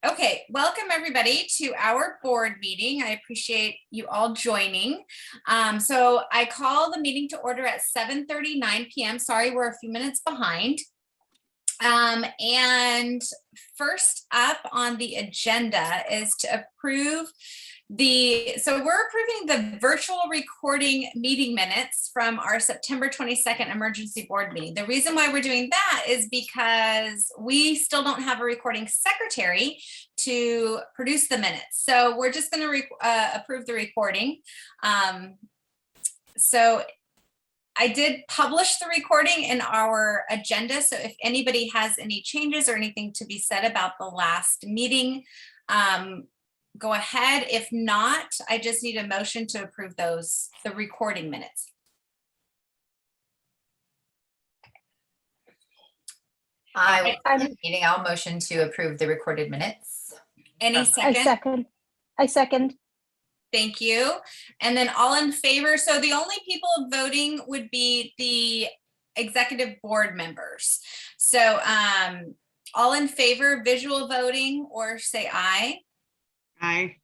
Okay, welcome everybody to our board meeting. I appreciate you all joining. So I call the meeting to order at 7:39 p.m. Sorry, we're a few minutes behind. And first up on the agenda is to approve so we're approving the virtual recording meeting minutes from our September 22nd emergency board meeting. The reason why we're doing that is because we still don't have a recording secretary to produce the minutes. So we're just going to approve the recording. So I did publish the recording in our agenda. So if anybody has any changes or anything to be said about the last meeting, go ahead. If not, I just need a motion to approve the recording minutes. I'll motion to approve the recorded minutes. Any second? I second. Thank you. And then all in favor. So the only people voting would be the executive board members. So all in favor, visual voting, or say aye. Aye.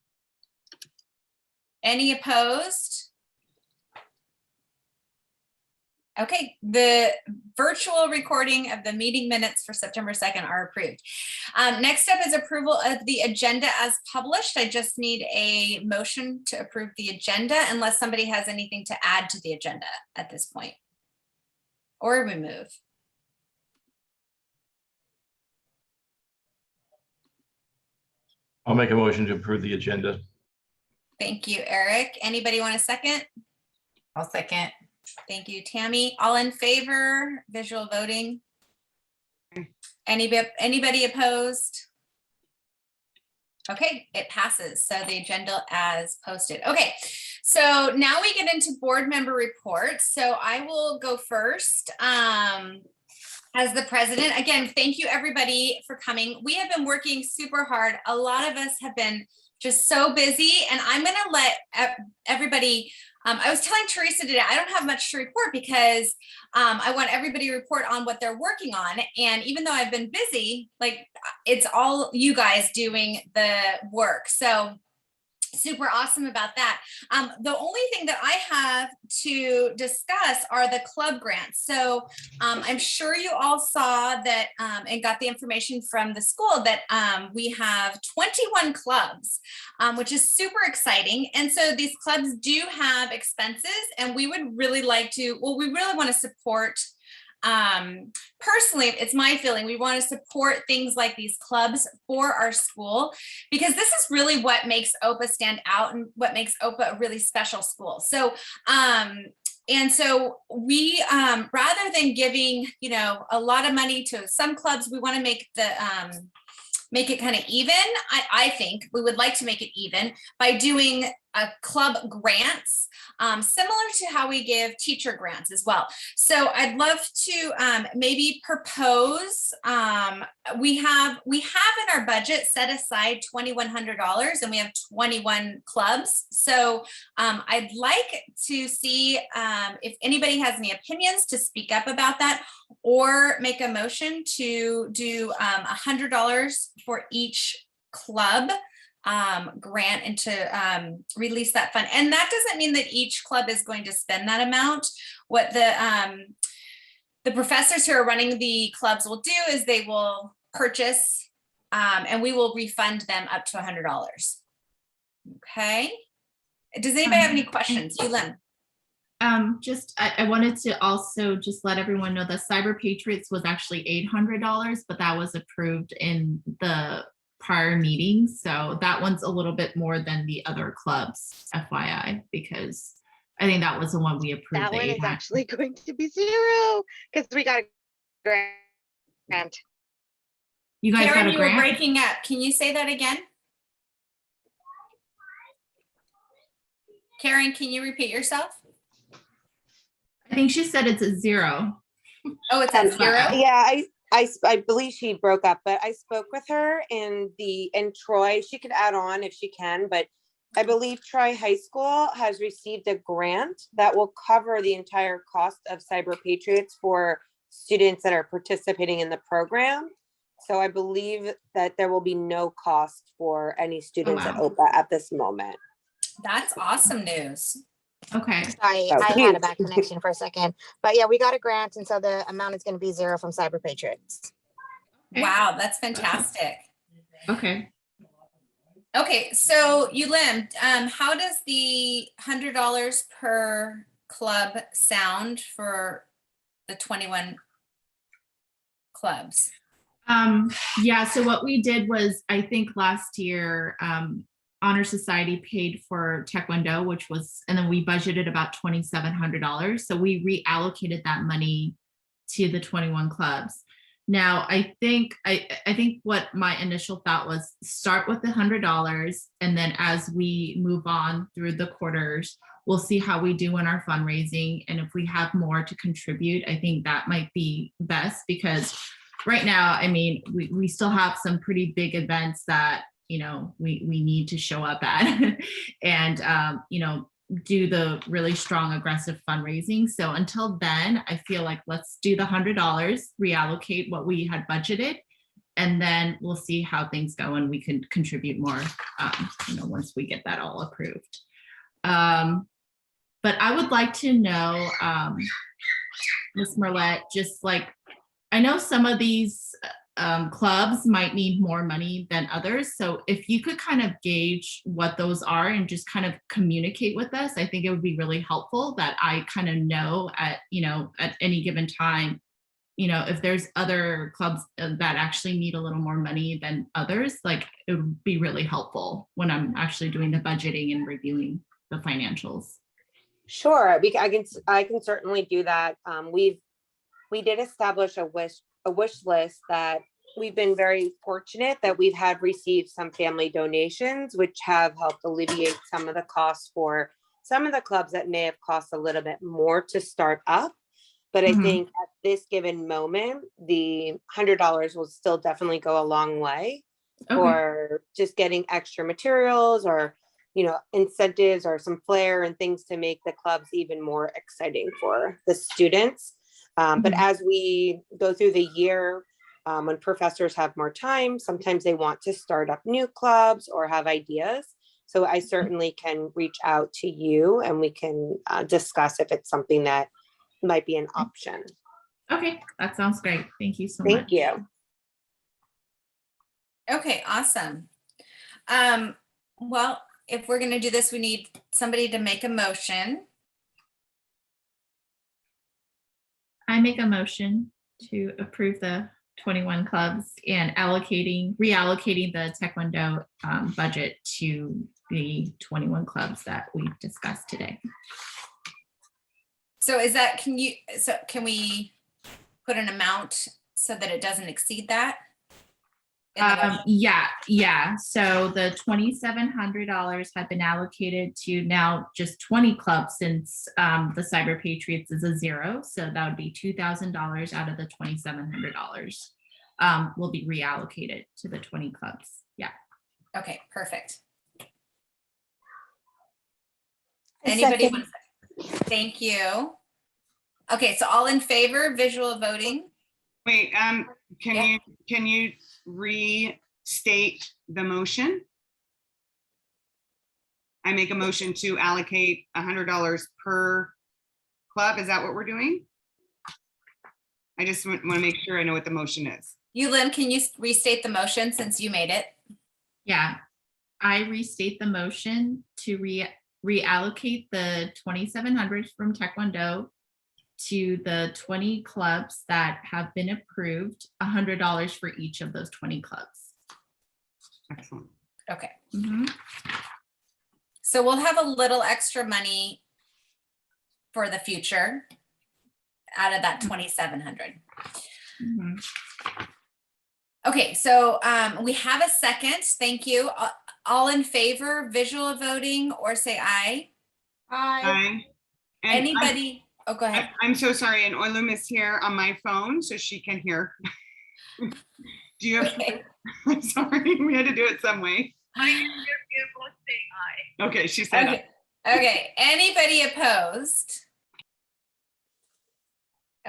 Any opposed? Okay, the virtual recording of the meeting minutes for September 2nd are approved. Next up is approval of the agenda as published. I just need a motion to approve the agenda unless somebody has anything to add to the agenda at this point or remove. I'll make a motion to approve the agenda. Thank you, Eric. Anybody want a second? I'll second. Thank you, Tammy. All in favor, visual voting? Anybody opposed? Okay, it passes. So the agenda as posted. Okay, so now we get into board member reports. So I will go first. As the president, again, thank you everybody for coming. We have been working super hard. A lot of us have been just so busy, and I'm gonna let everybody, I was telling Teresa today, I don't have much to report because I want everybody to report on what they're working on. And even though I've been busy, like it's all you guys doing the work. So super awesome about that. The only thing that I have to discuss are the club grants. So I'm sure you all saw that and got the information from the school that we have 21 clubs, which is super exciting. And so these clubs do have expenses, and we would really like to, well, we really want to support. Personally, it's my feeling we want to support things like these clubs for our school, because this is really what makes OPA stand out and what makes OPA a really special school. So and so we rather than giving a lot of money to some clubs, we want to make it kind of even. I think we would like to make it even by doing club grants, similar to how we give teacher grants as well. So I'd love to maybe propose, we have in our budget set aside $2,100, and we have 21 clubs. So I'd like to see if anybody has any opinions to speak up about that, or make a motion to do $100 for each club grant, and to release that fund. And that doesn't mean that each club is going to spend that amount. What the professors who are running the clubs will do is they will purchase and we will refund them up to $100. Okay. Does anybody have any questions? Yulin. I wanted to also just let everyone know that Cyber Patriots was actually $800, but that was approved in the prior meeting. So that one's a little bit more than the other clubs, FYI, because I think that was the one we approved. That one is actually going to be $0 because we got a grant. You guys Karen, got a you grant? were breaking up. Can you say that again? Karen, can you repeat yourself? I think she said it's a $0. Oh, it's at 0? Yeah, I believe she broke up, but I spoke with her and Troy, she could add on if she can, but I believe Troy High School has received a grant that will cover the entire cost of Cyber Patriots for students that are participating in the program. So I believe that there will be no cost for any students at wow. OPA at this moment. That's awesome news. Okay, Sorry, Oh, I had huge. a bad connection for a second. But yeah, we got a grant, and so the amount is going to be zero from Cyber Patriots. Okay. Wow, that's fantastic. okay. Okay, so Yulim, how does the $100 per club sound for the 21 clubs? Yeah, so what we did was, I think last year, Honor Society paid for Taekwondo, which was, and then we budgeted about $2,700. So we reallocated that money to the 21 clubs. Now, I think what my initial thought was start with the $100, and then as we move on through the quarters, we'll see how we do in our fundraising. And if we have more to contribute, I think that might be best, because right now, I mean, we still have some pretty big events that, you know, we need to show up at and, you know, do the really strong, aggressive fundraising. So until then, I feel like let's do the $100, reallocate what we had budgeted, and then we'll see how things go and we can contribute more, you know, once we get that all approved. But I would like to know, Ms. Merlet, just like, I know some of these clubs might need more money than others. So if you could kind of gauge what those are and just kind of communicate with us, I think it would be really helpful that I kind of know at, you know, at any given time, you know, if there's other clubs that actually need a little more money than others, like it would be really helpful when I'm actually doing the budgeting and reviewing the financials. Sure, I can certainly do that. We did establish a wish list that we've been very fortunate that we've had received some family donations, which have helped alleviate some of the costs for some of the clubs that may have cost a little bit more to start up. But I Mhm. think at this given moment, the $100 will still definitely go a long way Okay. for just getting extra materials or, you know, incentives or some flair and things to make the clubs even more exciting for the students. But Mhm. as we go through the year, when professors have more time, sometimes they want to start up new clubs or have ideas. So I certainly can reach out to you and we can discuss if it's something that might be an option. Okay, that sounds great. Thank you so much. Thank you. Okay, awesome. Well, if we're gonna do this, we need somebody to make a motion. I make a motion to approve the 21 clubs and reallocating the Taekwondo budget to the 21 clubs that we discussed today. So can we put an amount so that it doesn't exceed that? In the motion? Yeah. So the $2,700 have been allocated to now just 20 clubs since the Cyber Patriots is a zero. So that would be $2,000 out of the $2,700 will be reallocated to the 20 clubs. Yeah. Okay, perfect. I Anybody second. want to? Thank you. Okay, so all in favor, visual voting? Wait, Yeah. can you restate the motion? I make a motion to allocate $100 per club. Is that what we're doing? I just want to make sure I know what the motion is. Yulim, can you restate the motion since you made it? Yeah. I restate the motion to reallocate the 2,700 from Taekwondo to the 20 clubs that have been approved, $100 for each of those 20 clubs. Excellent. Okay, Mhm. so we'll have a little extra money for the future out of that 2,700. Mhm. Okay, so we have a second. Thank you. All in favor, visual voting, or say aye. Aye. And Anybody? Oh, go ahead. I'm so sorry, and Oilum is here on my phone, so she can hear. Do you have, Okay. I'm sorry, we had to do it some way. Okay, she said aye. Okay. Okay. Anybody opposed?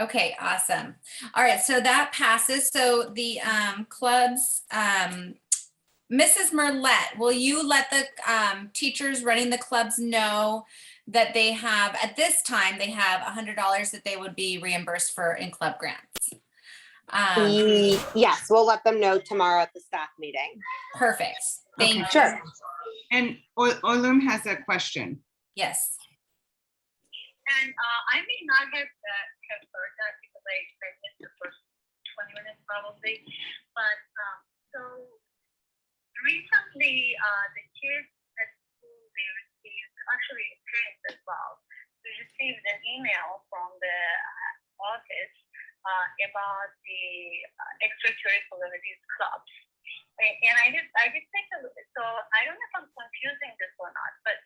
Okay, awesome. All right, so that passes. So the clubs, Mrs. Merlet, will you let the teachers running the clubs know that they have, at this time, they have $100 that they would be reimbursed for in club grants? Yes, we'll let them know tomorrow at the staff meeting. Perfect. Thank Okay. you. Sure. And Olum has a question. Yes. And I may not have heard that because I missed the first 20 minutes probably. But so recently, the kids at school, they received, actually parents as well, they received an email from the office about the extracurricular these clubs. And I did take a look. So I don't know if I'm confusing this or not, but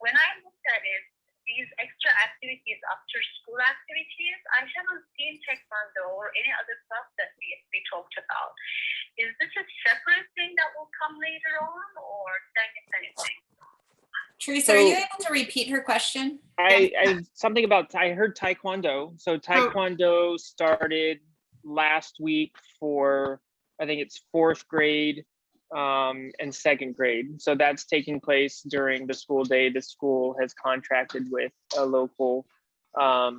when I looked at it, these extra activities, after school activities, I haven't seen taekwondo or any other stuff that we talked about. Is this a separate thing that will come later on, or did I miss anything? Teresa, are you able to repeat her question? I something about, I heard taekwondo. So taekwondo started last week for, I think it's 4th grade and 2nd grade. So that's taking place during the school day. The school has contracted with a local, I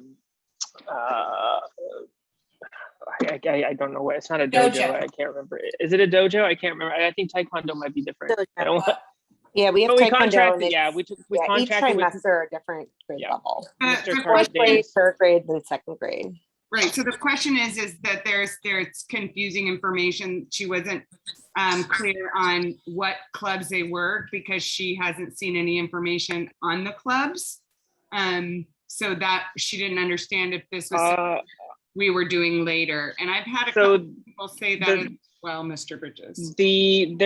don't know what, it's not a dojo. I can't remember. Is it a dojo? I can't remember. I think taekwondo might be different. I don't want. Yeah, we have We taekwondo. contracted, and yeah, it's- we yeah, each contracted with, trimester, a different grade Yeah. level. Mr. The Curtis Fourth grade, Davis. 3rd grade, then 2nd grade. Right, so the question is that there's confusing information. She wasn't clear on what clubs they were because she hasn't seen any information on the clubs. So that she didn't understand if this was something we were doing later. And I've had a So couple people say that as well, Mr. Bridges. the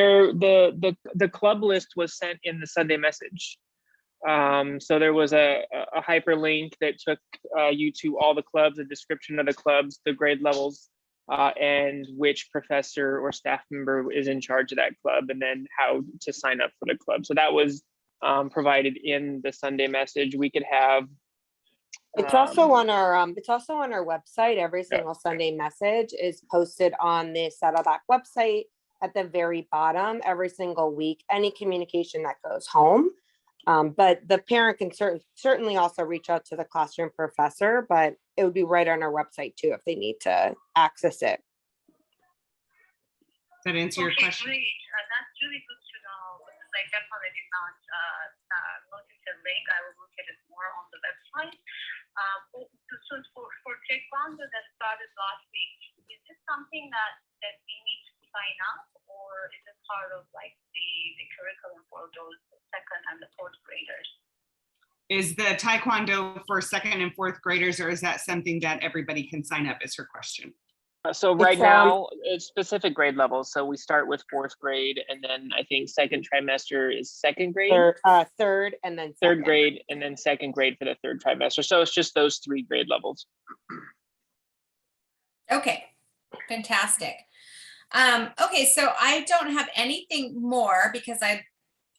club list was sent in the Sunday message. So there was a hyperlink that took you to all the clubs, a description of the clubs, the grade levels, and which professor or staff member is in charge of that club, and then how to sign up for the club. So that was provided in the Sunday message. We could have. It's also on our website. Every single Sunday message is posted on the Saddleback website at the very bottom every single week, any communication that goes home. But the parent can certainly also reach out to the classroom professor, but it would be right on our website too if they need to access it. Does that answer your Okay, question? great. That's really good to know. Because I definitely did not notice the link. I will look at it more on the website. So for taekwondo that started last week, is this something that we need to sign up, or is it part of like the curriculum for those 2nd and the 4th graders? Is the taekwondo for 2nd and 4th graders, or is that something that everybody can sign up, is her question? So right now, it's specific grade levels. So we start with 4th grade, and then I think 2nd trimester is 2nd grade. Third, and then 3rd second. grade, and then 2nd grade for the 3rd trimester. So it's just those 3 grade levels. Okay, fantastic. Okay, so I don't have anything more because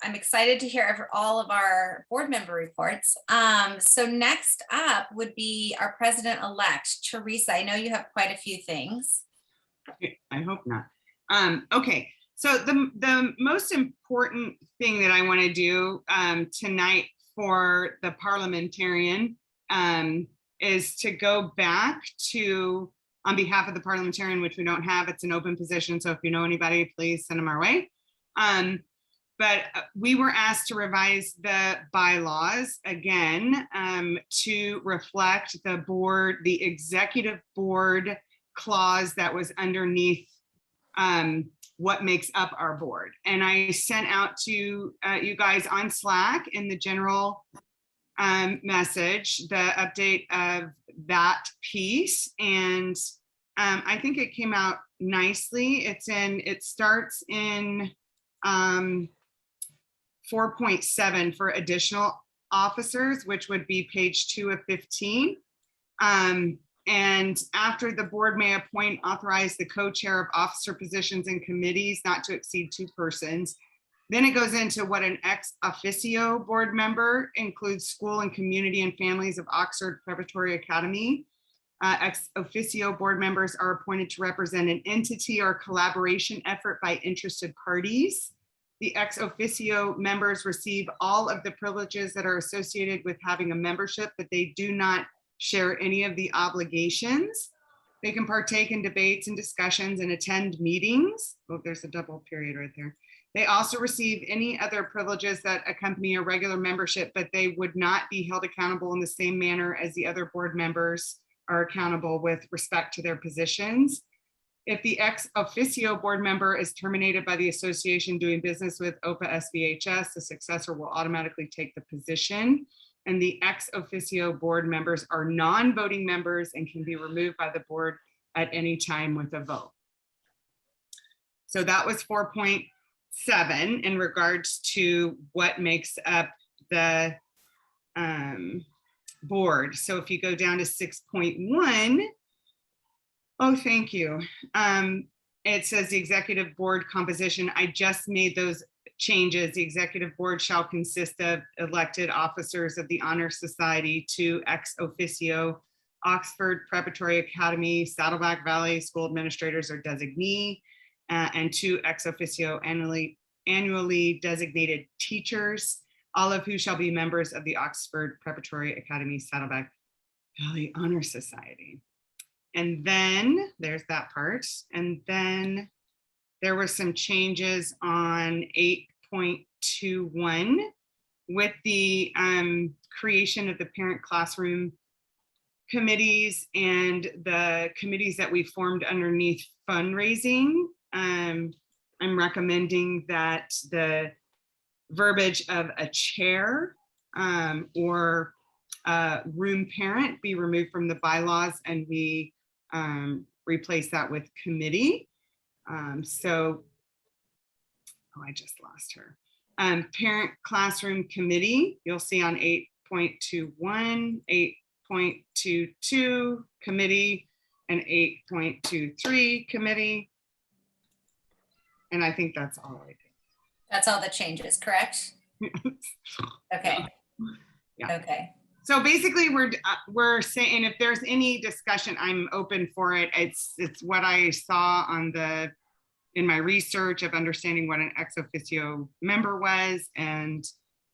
I'm excited to hear all of our board member reports. So next up would be our president-elect, Teresa. I know you have quite a few things. I hope not. Okay, so the most important thing that I want to do tonight for the parliamentarian is to go back to, on behalf of the parliamentarian, which we don't have, it's an open position. So if you know anybody, please send them our way. But we were asked to revise the bylaws again to reflect the executive board clause that was underneath what makes up our board. And I sent out to you guys on Slack in the general message, the update of that piece. And I think it came out nicely. It starts in 4.7 for additional officers, which would be page 2 of 15. And after the board may appoint, authorize the co-chair of officer positions and committees not to exceed 2 persons. Then it goes into what an ex officio board member includes school and community and families of Oxford Preparatory Academy. Ex officio board members are appointed to represent an entity or collaboration effort by interested parties. The ex officio members receive all of the privileges that are associated with having a membership, but they do not share any of the obligations. They can partake in debates and discussions and attend meetings. Oh, there's a double period right there. They also receive any other privileges that accompany a regular membership, but they would not be held accountable in the same manner as the other board members are accountable with respect to their positions. If the ex officio board member is terminated by the association doing business with OPA SVHS, the successor will automatically take the position. And the ex officio board members are non-voting members and can be removed by the board at any time with a vote. So that was 4.7 in regards to what makes up the board. So if you go down to 6.1, oh, thank you. It says the executive board composition. I just made those changes. The executive board shall consist of elected officers of the Honor Society, 2 ex officio Oxford Preparatory Academy, Saddleback Valley School administrators or designee, and 2 ex officio annually designated teachers, all of who shall be members of the Oxford Preparatory Academy, Saddleback Valley Honor Society. And then there's that part. And then there were some changes on 8.21 with the creation of the parent classroom committees and the committees that we formed underneath fundraising. I'm recommending that the verbiage of a chair or room parent be removed from the bylaws, and we replace that with committee. I just lost her. Parent classroom committee, you'll see on 8.21, 8.22 committee, and 8.23 committee. And I think that's all I did. That's all the changes, correct? Okay. Yeah. Okay. So basically, we're saying if there's any discussion, I'm open for it. It's what I saw on in my research of understanding what an ex officio member was and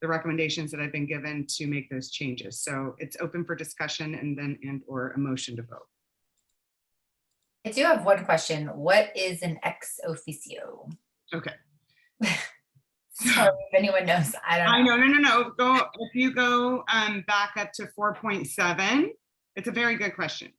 the recommendations that I've been given to make those changes. So it's open for discussion and or a motion to vote. I do have one question. What is an ex officio? Okay. Sorry if anyone knows. I don't know. No. If you go back up to 4.7, it's a very good question.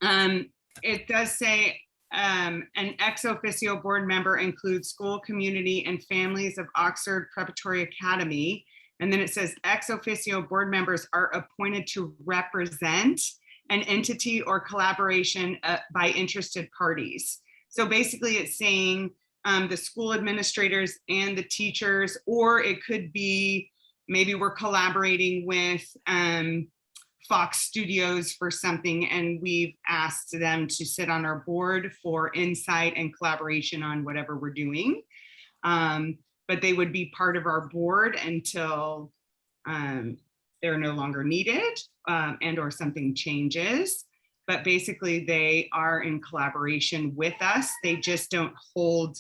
It does say an ex officio board member includes school, community, and families of Oxford Preparatory Academy. And then it says ex officio board members are appointed to represent an entity or collaboration by interested parties. So basically it's saying the school administrators and the teachers, or it could be maybe we're collaborating with Fox Studios for something, and we've asked them to sit on our board for insight and collaboration on whatever we're doing. But they would be part of our board until they're no longer needed and or something changes. But basically they are in collaboration with us. They just don't hold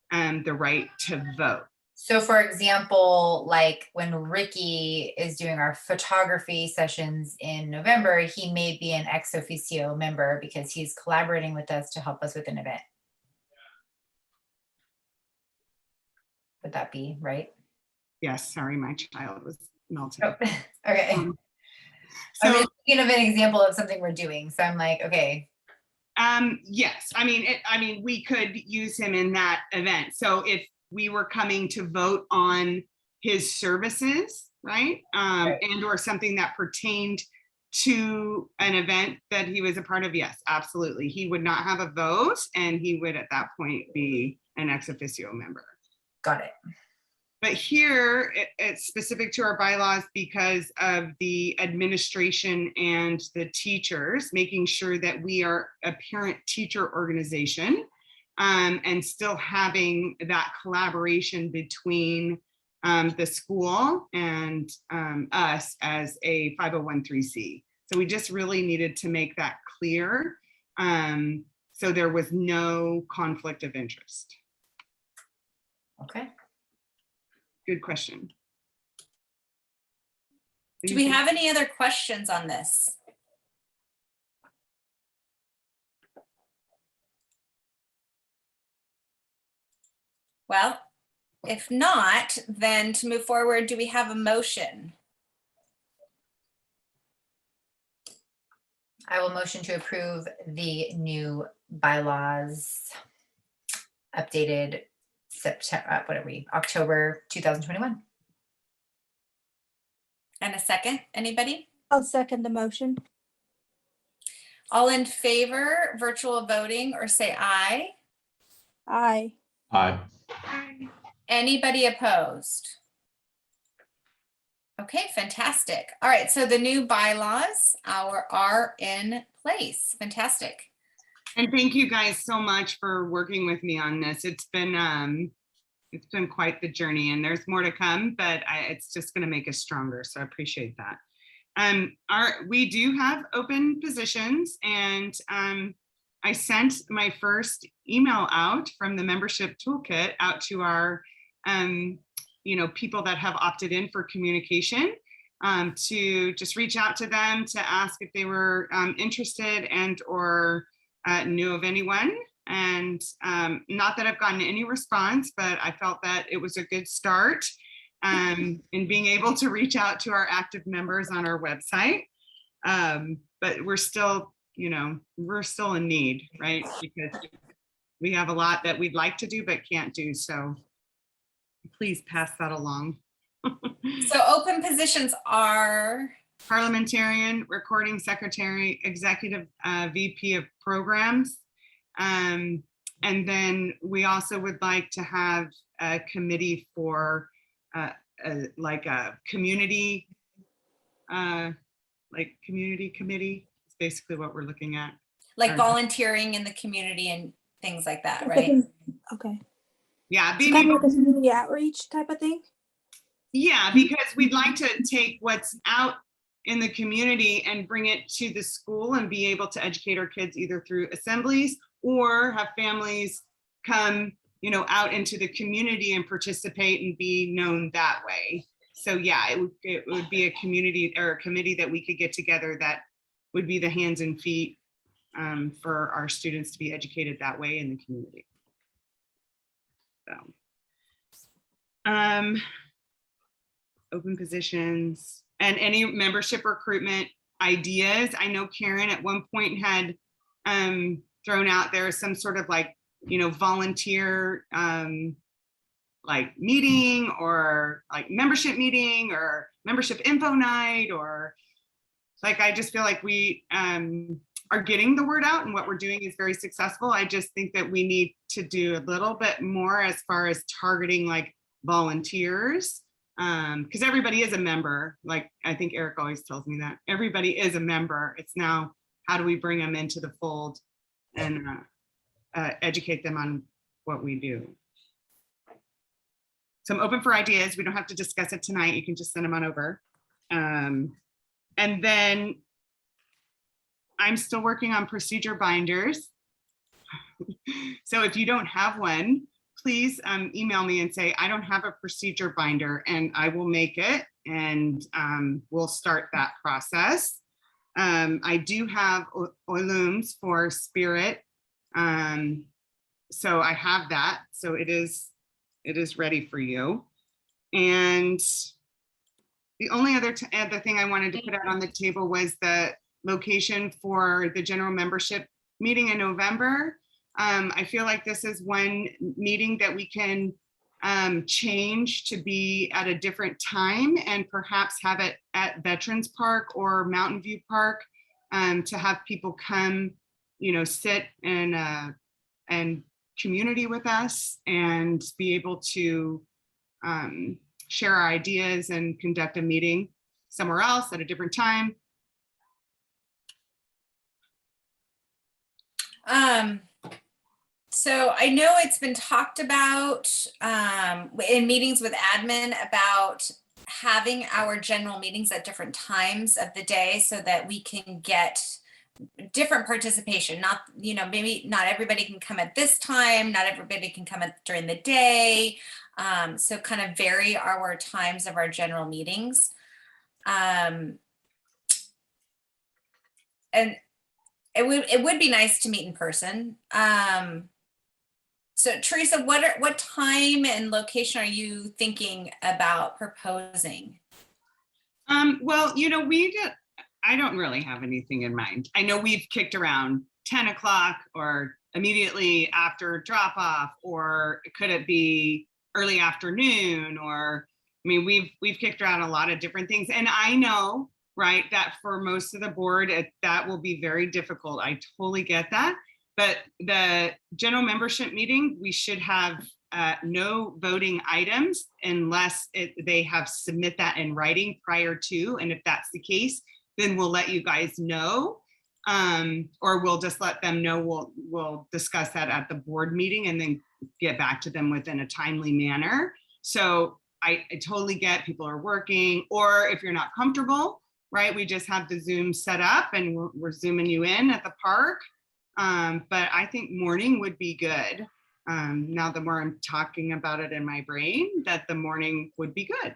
the right to vote. So for example, like when Ricky is doing our photography sessions in November, he may be an ex officio member because he's collaborating with us to help us with an event. Would that be right? Yes, sorry, my child was melting. Oh, okay. So, I'm just thinking of an example of something we're doing. So I'm like, okay. yes, I mean, we could use him in that event. So if we were coming to vote on his services, right? And or something that pertained to an event that he was a part of, yes, absolutely. He would not have a vote and he would at that point be an ex officio member. Got it. But here it's specific to our bylaws because of the administration and the teachers, making sure that we are a parent-teacher organization and still having that collaboration between the school and us as a 501(c)(3). So we just really needed to make that clear. So there was no conflict of interest. Okay. Good question. Do we have any other questions on this? Well, if not, then to move forward, do we have a motion? I will motion to approve the new bylaws updated September, what are we, October 2021. And a second, anybody? I'll second the motion. All in favor, virtual voting, or say aye? Aye. Aye. Anybody opposed? Okay, fantastic. All right, so the new bylaws are in place. Fantastic. And thank you guys so much for working with me on this. It's been quite the journey, and there's more to come, but it's just going to make us stronger. So I appreciate that. We do have open positions, and I sent my first email out from the membership toolkit out to our people that have opted in for communication, to just reach out to them to ask if they were interested and or knew of anyone. And not that I've gotten any response, but I felt that it was a good start in being able to reach out to our active members on our website. But we're still in need, right? Because we have a lot that we'd like to do but can't do. So please pass that along. So open positions are? Parliamentarian, recording secretary, executive VP of programs. And then we also would like to have a committee for like a community, community committee. It's basically what we're looking at. Like volunteering in the community and things like that, right? Okay. Yeah, So being kind of able, like a community outreach type of thing? yeah, because we'd like to take what's out in the community and bring it to the school and be able to educate our kids either through assemblies or have families come, out into the community and participate and be known that way. So yeah, it would be a community or a committee that we could get together that would be the hands and feet for our students to be educated that way in the community. So, open positions and any membership recruitment ideas. I know Karen at one point had thrown out there some sort of volunteer meeting or membership meeting or membership info night, or I just feel like we are getting the word out and what we're doing is very successful. I just think that we need to do a little bit more as far as targeting volunteers, because everybody is a member. I think Eric always tells me that everybody is a member. It's now, how do we bring them into the fold and educate them on what we do? So I'm open for ideas. We don't have to discuss it tonight. You can just send them on over. And then I'm still working on procedure binders. So if you don't have one, please email me and say, I don't have a procedure binder, and I will make it, and we'll start that process. I do have Oilums for Spirit. So I have that. So it is ready for you. And the only other thing I wanted to put out on the table was the location for the general membership meeting in November. I feel like this is one meeting that we can change to be at a different time and perhaps have it at Veterans Park or Mountain View Park, to have people come, sit and community with us and be able to share our ideas and conduct a meeting somewhere else at a different time. So I know it's been talked about in meetings with admin about having our general meetings at different times of the day so that we can get different participation. Not, maybe not everybody can come at this time, not everybody can come during the day. So kind of vary our times of our general meetings. And it would be nice to meet in person. So Teresa, what time and location are you thinking about proposing? Well, I don't really have anything in mind. I know we've kicked around 10 o'clock or immediately after drop off, or could it be early afternoon? Or, we've kicked around a lot of different things. And I know, right, that for most of the board, that will be very difficult. I totally get that. But the general membership meeting, we should have no voting items unless they have submit that in writing prior to. And if that's the case, then we'll let you guys know, or we'll just let them know. We'll discuss that at the board meeting and then get back to them within a timely manner. So I totally get people are working, or if you're not comfortable, right, we just have the Zoom set up and we're zooming you in at the park. But I think morning would be good. Now the more I'm talking about it in my brain, that the morning would be good.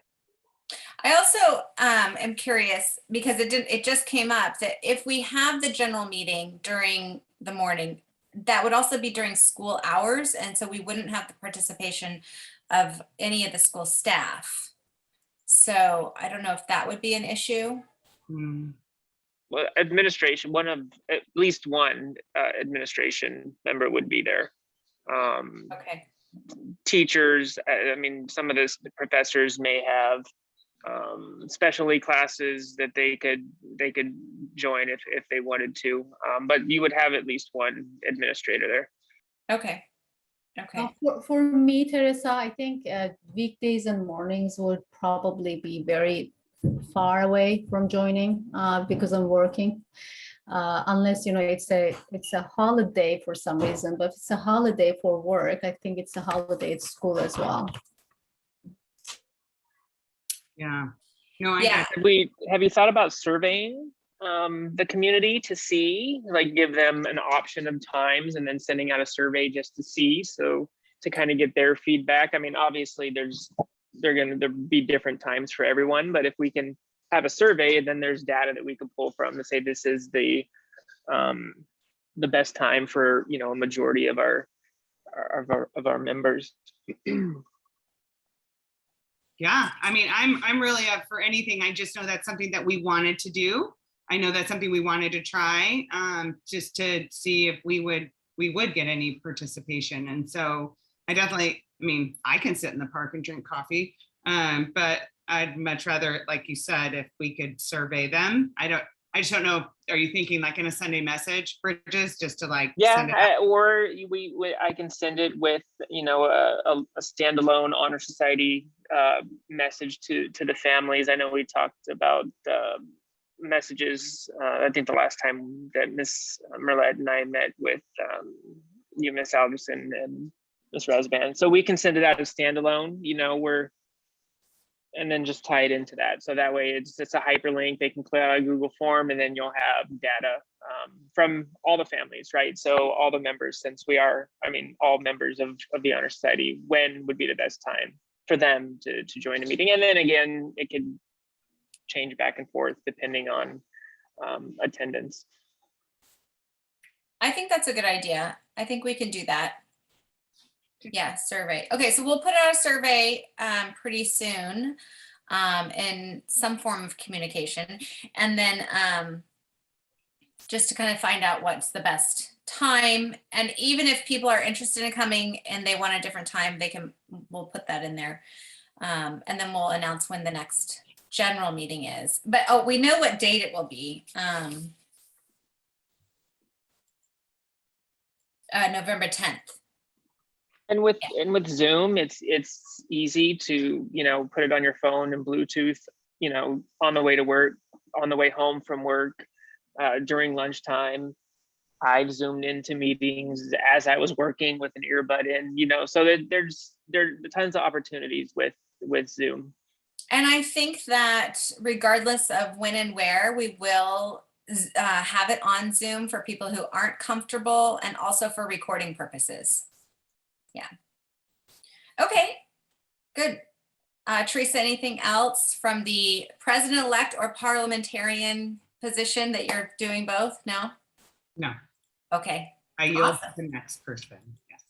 I also am curious, because it just came up that if we have the general meeting during the morning, that would also be during school hours. And so we wouldn't have the participation of any of the school staff. So I don't know if that would be an issue. Well, administration, at least one administration member would be there. Okay. Teachers, some of the professors may have specialty classes that they could join if they wanted to, but you would have at least one administrator there. Okay. For me, Teresa, I think weekdays and mornings would probably be very far away from joining because I'm working. Unless it's a holiday for some reason, but if it's a holiday for work, I think it's a holiday at school as well. Yeah. No, Yeah. Have you thought about surveying the community to see, like, give them an option of times and then sending out a survey just to see, so to kind of get their feedback? Obviously there be different times for everyone, but if we can have a survey, and then there's data that we can pull from to say this is the best time for a majority of our members. Yeah, I'm really up for anything. I just know that's something that we wanted to do. I know that's something we wanted to try, just to see if we would get any participation. And so I definitely, I can sit in the park and drink coffee, but I'd much rather, like you said, if we could survey them. I just don't know. Are you thinking like in a Sunday message, Bridges, just to like? Yeah, or I can send it with a standalone Honor Society message to the families. I know we talked about messages. I think the last time that Miss Merlette and I met with you, Miss Alderson, and Miss Rasband, so we can send it out as standalone. And then just tie it into that. So that way it's a hyperlink. They can click on a Google form, and then you'll have data from all the families, right? So all the members, since we are, all members of the Honor Society, when would be the best time for them to join a meeting? And then again, it could change back and forth depending on attendance. I think that's a good idea. I think we can do that. Yeah, survey. Okay, so we'll put out a survey pretty soon in some form of communication. And then just to kind of find out what's the best time. And even if people are interested in coming and they want a different time, we'll put that in there. And then we'll announce when the next general meeting is. But we know what date it will be. November 10th. And with Zoom, it's easy to put it on your phone and Bluetooth, on the way to work, on the way home from work, during lunchtime. I've zoomed into meetings as I was working with an earbud in, so that there are tons of opportunities with Zoom. And I think that regardless of when and where, we will have it on Zoom for people who aren't comfortable and also for recording purposes. Yeah. Okay, good. Teresa, anything else from the president-elect or parliamentarian position that you're doing both? No? No, Okay. I yield Awesome. to the next person. Yes.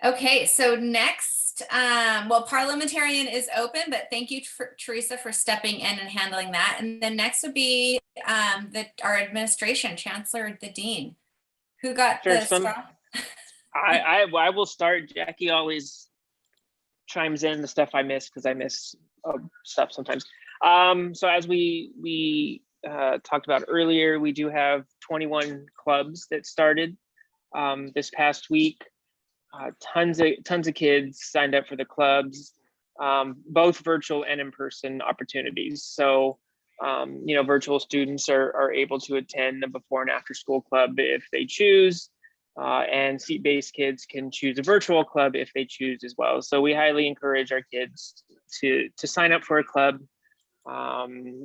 Okay, so next, well, parliamentarian is open, but thank you, Teresa, for stepping in and handling that. And then next would be our administration, Chancellor, the Dean. Who got Sure, the straw? I will start. Jackie always chimes in the stuff I miss because I miss stuff sometimes. So as we talked about earlier, we do have 21 clubs that started this past week. Tons of kids signed up for the clubs, both virtual and in-person opportunities. So virtual students are able to attend the before and after school club if they choose. And seat-based kids can choose a virtual club if they choose as well. So we highly encourage our kids to sign up for a club.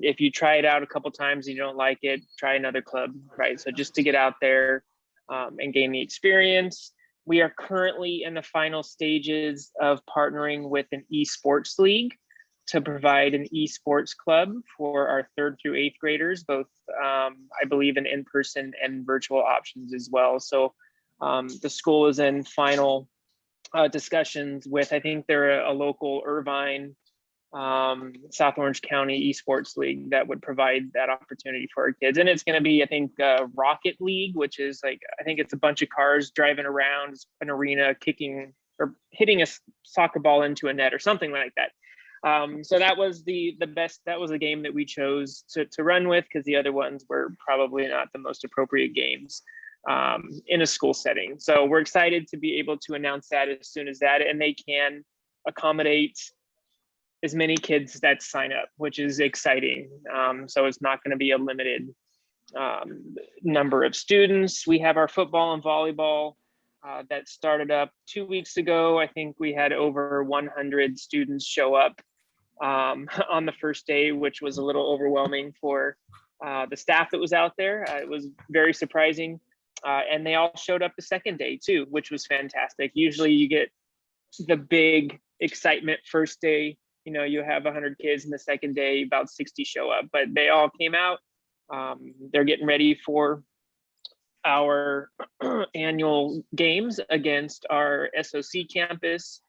If you try it out a couple times and you don't like it, try another club, right? So just to get out there and gain the experience. We are currently in the final stages of partnering with an esports league to provide an esports club for our 3rd through 8th graders, both I believe in in-person and virtual options as well. So the school is in final discussions with, I think they're a local Irvine, South Orange County esports league that would provide that opportunity for our kids. And it's going to be, I think, Rocket League, which is like, I think it's a bunch of cars driving around an arena, kicking or hitting a soccer ball into a net or something like that. So that was the best, that was the game that we chose to run with, because the other ones were probably not the most appropriate games in a school setting. So we're excited to be able to announce that as soon as that, and they can accommodate as many kids that sign up, which is exciting. So it's not going to be a limited number of students. We have our football and volleyball that started up 2 weeks ago. I think we had over 100 students show up on the first day, which was a little overwhelming for the staff that was out there. It was very surprising. And they all showed up the second day too, which was fantastic. Usually you get the big excitement first day, you have 100 kids, and the second day about 60 show up, but they all came out. They're getting ready for our annual games against our SOC campus.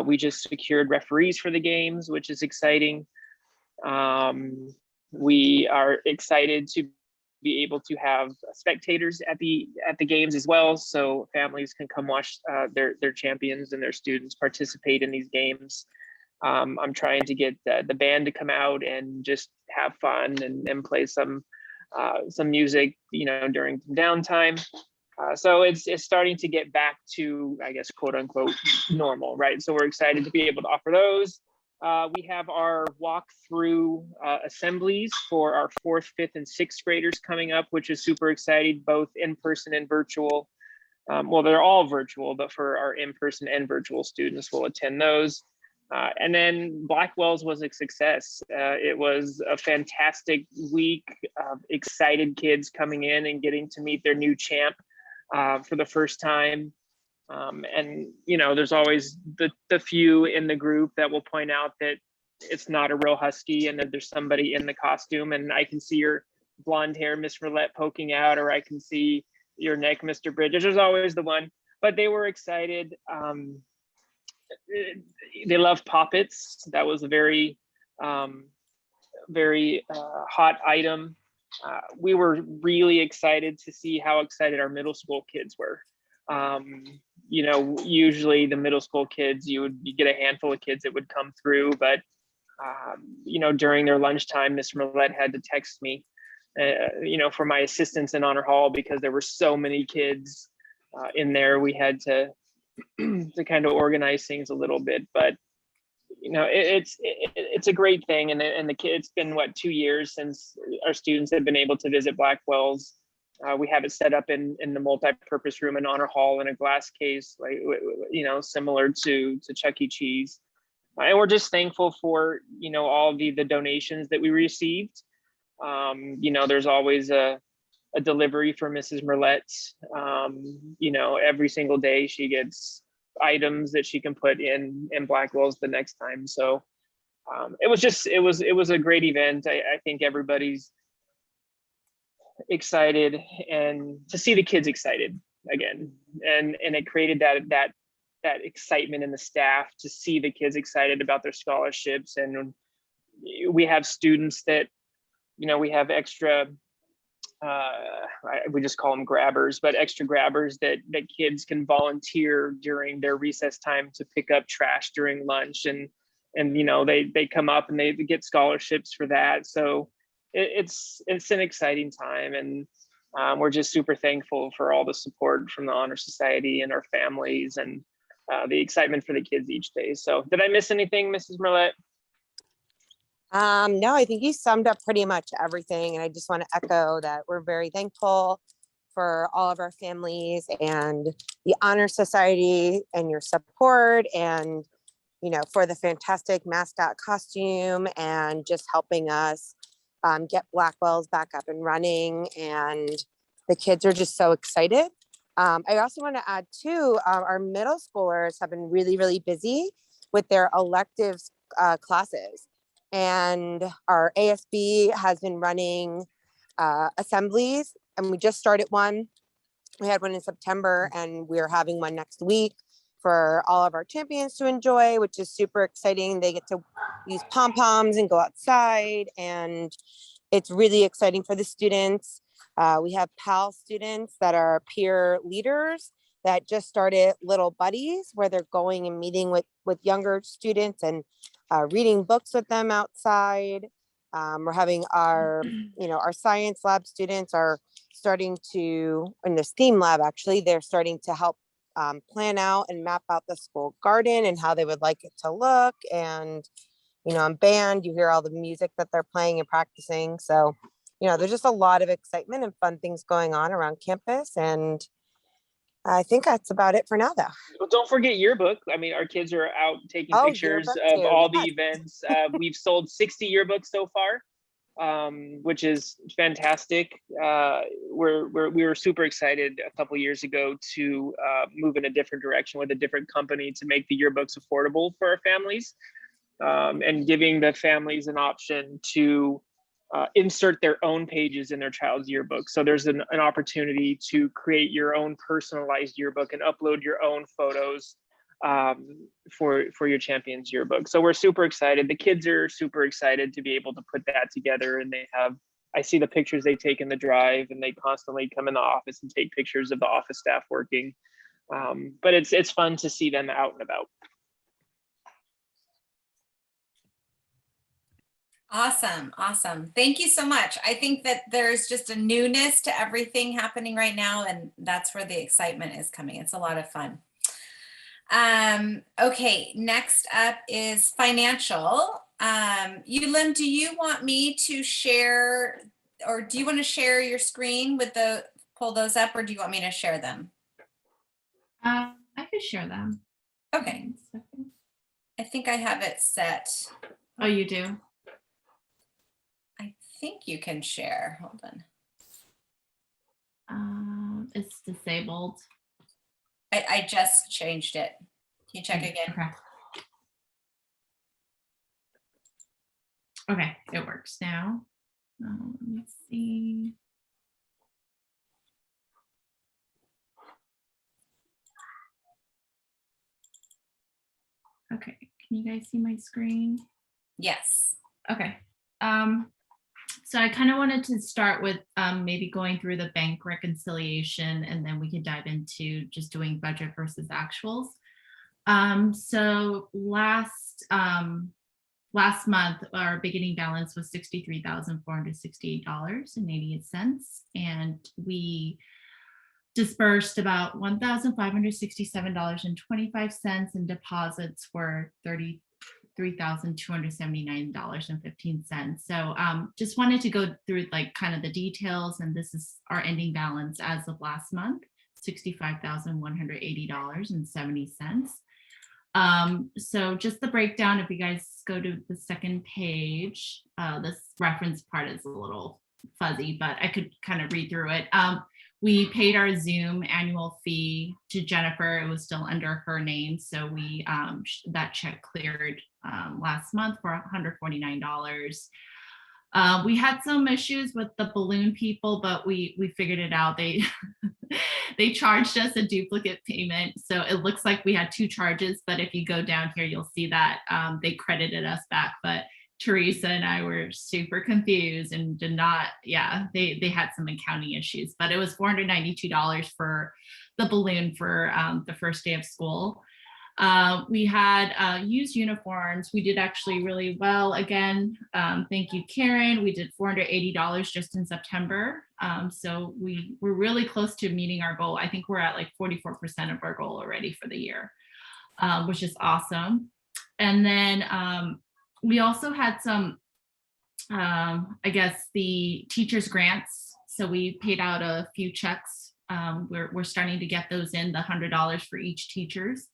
We just secured referees for the games, which is exciting. We are excited to be able to have spectators at the games as well, so families can come watch their champions and their students participate in these games. I'm trying to get the band to come out and just have fun and play some music, during some downtime. So it's starting to get back to, I guess, quote unquote, normal, right? So we're excited to be able to offer those. We have our walkthrough assemblies for our 4th, 5th, and 6th graders coming up, which is super exciting, both in person and virtual. Well, they're all virtual, but for our in-person and virtual students, we'll attend those. And then Blackwell's was a success. It was a fantastic week of excited kids coming in and getting to meet their new champ for the first time. And, there's always the few in the group that will point out that it's not a real husky and that there's somebody in the costume, and I can see your blonde hair, Miss Roulette, poking out, or I can see your neck, Mr. Bridges. There's always the one, but they were excited. They love poppets. That was a very hot item. We were really excited to see how excited our middle school kids were. Usually the middle school kids, you get a handful of kids that would come through, but during their lunchtime, Miss Roulette had to text me, for my assistance in Honor Hall, because there were so many kids in there. We had to kind of organize things a little bit, but it's a great thing. And the kids, it's been 2 years since our students have been able to visit Blackwell's. We have it set up in the multi-purpose room in Honor Hall in a glass case, similar to Chuck E. Cheese. And we're just thankful for, all the donations that we received. There's always a delivery for Mrs. Merlet. Every single day she gets items that she can put in Blackwell's the next time. So it was a great event. I think everybody's excited, and to see the kids excited again, and it created that excitement in the staff to see the kids excited about their scholarships. And we have students that, we have extra, we just call them grabbers, but extra grabbers that kids can volunteer during their recess time to pick up trash during lunch. And they come up and they get scholarships for that. So it's an exciting time. And we're just super thankful for all the support from the Honor Society and our families, and the excitement for the kids each day. So did I miss anything, Mrs. Merlet? No, I think you summed up pretty much everything. And I just want to echo that we're very thankful for all of our families and the Honor Society and your support, and, for the fantastic mascot costume, and just helping us get Blackwell's back up and running. And the kids are just so excited. I also want to add too, our middle schoolers have been really, really busy with their electives classes. And our ASB has been running assemblies, and we just started one. We had one in September, and we're having one next week for all of our champions to enjoy, which is super exciting. They get to use pom-poms and go outside, and it's really exciting for the students. We have PAL students that are peer leaders that just started Little Buddies, where they're going and meeting with younger students and reading books with them outside. We're having our science lab students are starting to, in the STEAM lab, actually, they're starting to help plan out and map out the school garden and how they would like it to look. And, on band, you hear all the music that they're playing and practicing. So, there's just a lot of excitement and fun things going on around campus. And I think that's about it for now, though. Well, don't forget yearbook. I mean, our kids are out taking pictures yearbook of too, all yes. the events. We've sold 60 yearbooks so far, which is fantastic. We were super excited a couple years ago to move in a different direction with a different company to make the yearbooks affordable for our families, and giving the families an option to insert their own pages in their child's yearbook. So there's an opportunity to create your own personalized yearbook and upload your own photos for your champion's yearbook. So we're super excited. The kids are super excited to be able to put that together. And I see the pictures they take in the drive, and they constantly come in the office and take pictures of the office staff working. But it's fun to see them out and about. Awesome. Thank you so much. I think that there's just a newness to everything happening right now, and that's where the excitement is coming. It's a lot of fun. Okay, next up is financial. Yulin, do you want me to share, or do you want to share your screen with pull those up, or do you want me to share them? I could share them. Okay. I think I have it set. Oh, you do? I think you can share. Hold on. It's disabled. I just changed it. Can you check again? Okay, it works now. Let's see. Okay, can you guys see my screen? Yes. Okay. So I kind of wanted to start with maybe going through the bank reconciliation, and then we could dive into just doing budget versus actuals. So last month, our beginning balance was $63,468.88, and we dispersed about $1,567.25, and deposits were $33,279.15. So just wanted to go through like kind of the details, and this is our ending balance as of last month, $65,180.70. So just the breakdown, if you guys go to the second page, this reference part is a little fuzzy, but I could kind of read through it. We paid our Zoom annual fee to Jennifer. It was still under her name. So we that check cleared last month for $149. We had some issues with the balloon people, but we figured it out. They they charged us a duplicate payment. So it looks like we had 2 charges, but if you go down here, you'll see that they credited us back. But Teresa and I were super confused and did not, they had some accounting issues, but it was $492 for the balloon for the first day of school. We had used uniforms. We did actually really well. Again, thank you, Karen. We did $480 just in September. So we were really close to meeting our goal. I think we're at like 44% of our goal already for the year, which is awesome. And then we also had some, I guess, the teachers' grants. So we paid out a few checks. We're starting to get those in, the $100 for each teachers.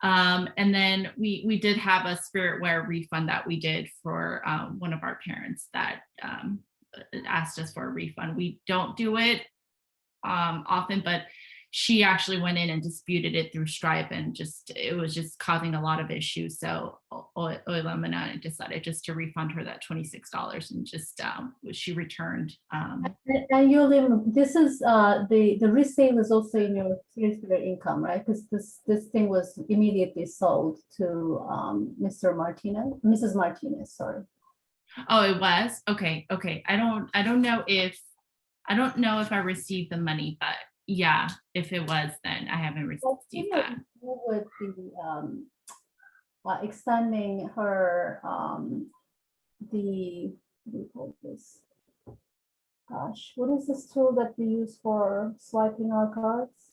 And then we did have a Spiritware refund that we did for one of our parents that asked us for a refund. We don't do it often, but she actually went in and disputed it through Stripe, and it was just causing a lot of issues. So Oilam and I decided just to refund her that $26 and just she returned. And Yulim, this is the resale is also in your circular income, right? Because this thing was immediately sold to Mrs. Martinez, sorry. Oh, it was? Okay. I don't know if I received the money, but yeah, if it was, then I haven't received that. Who would be extending her what do you call this? Gosh, what is this tool that we use for swiping our cards?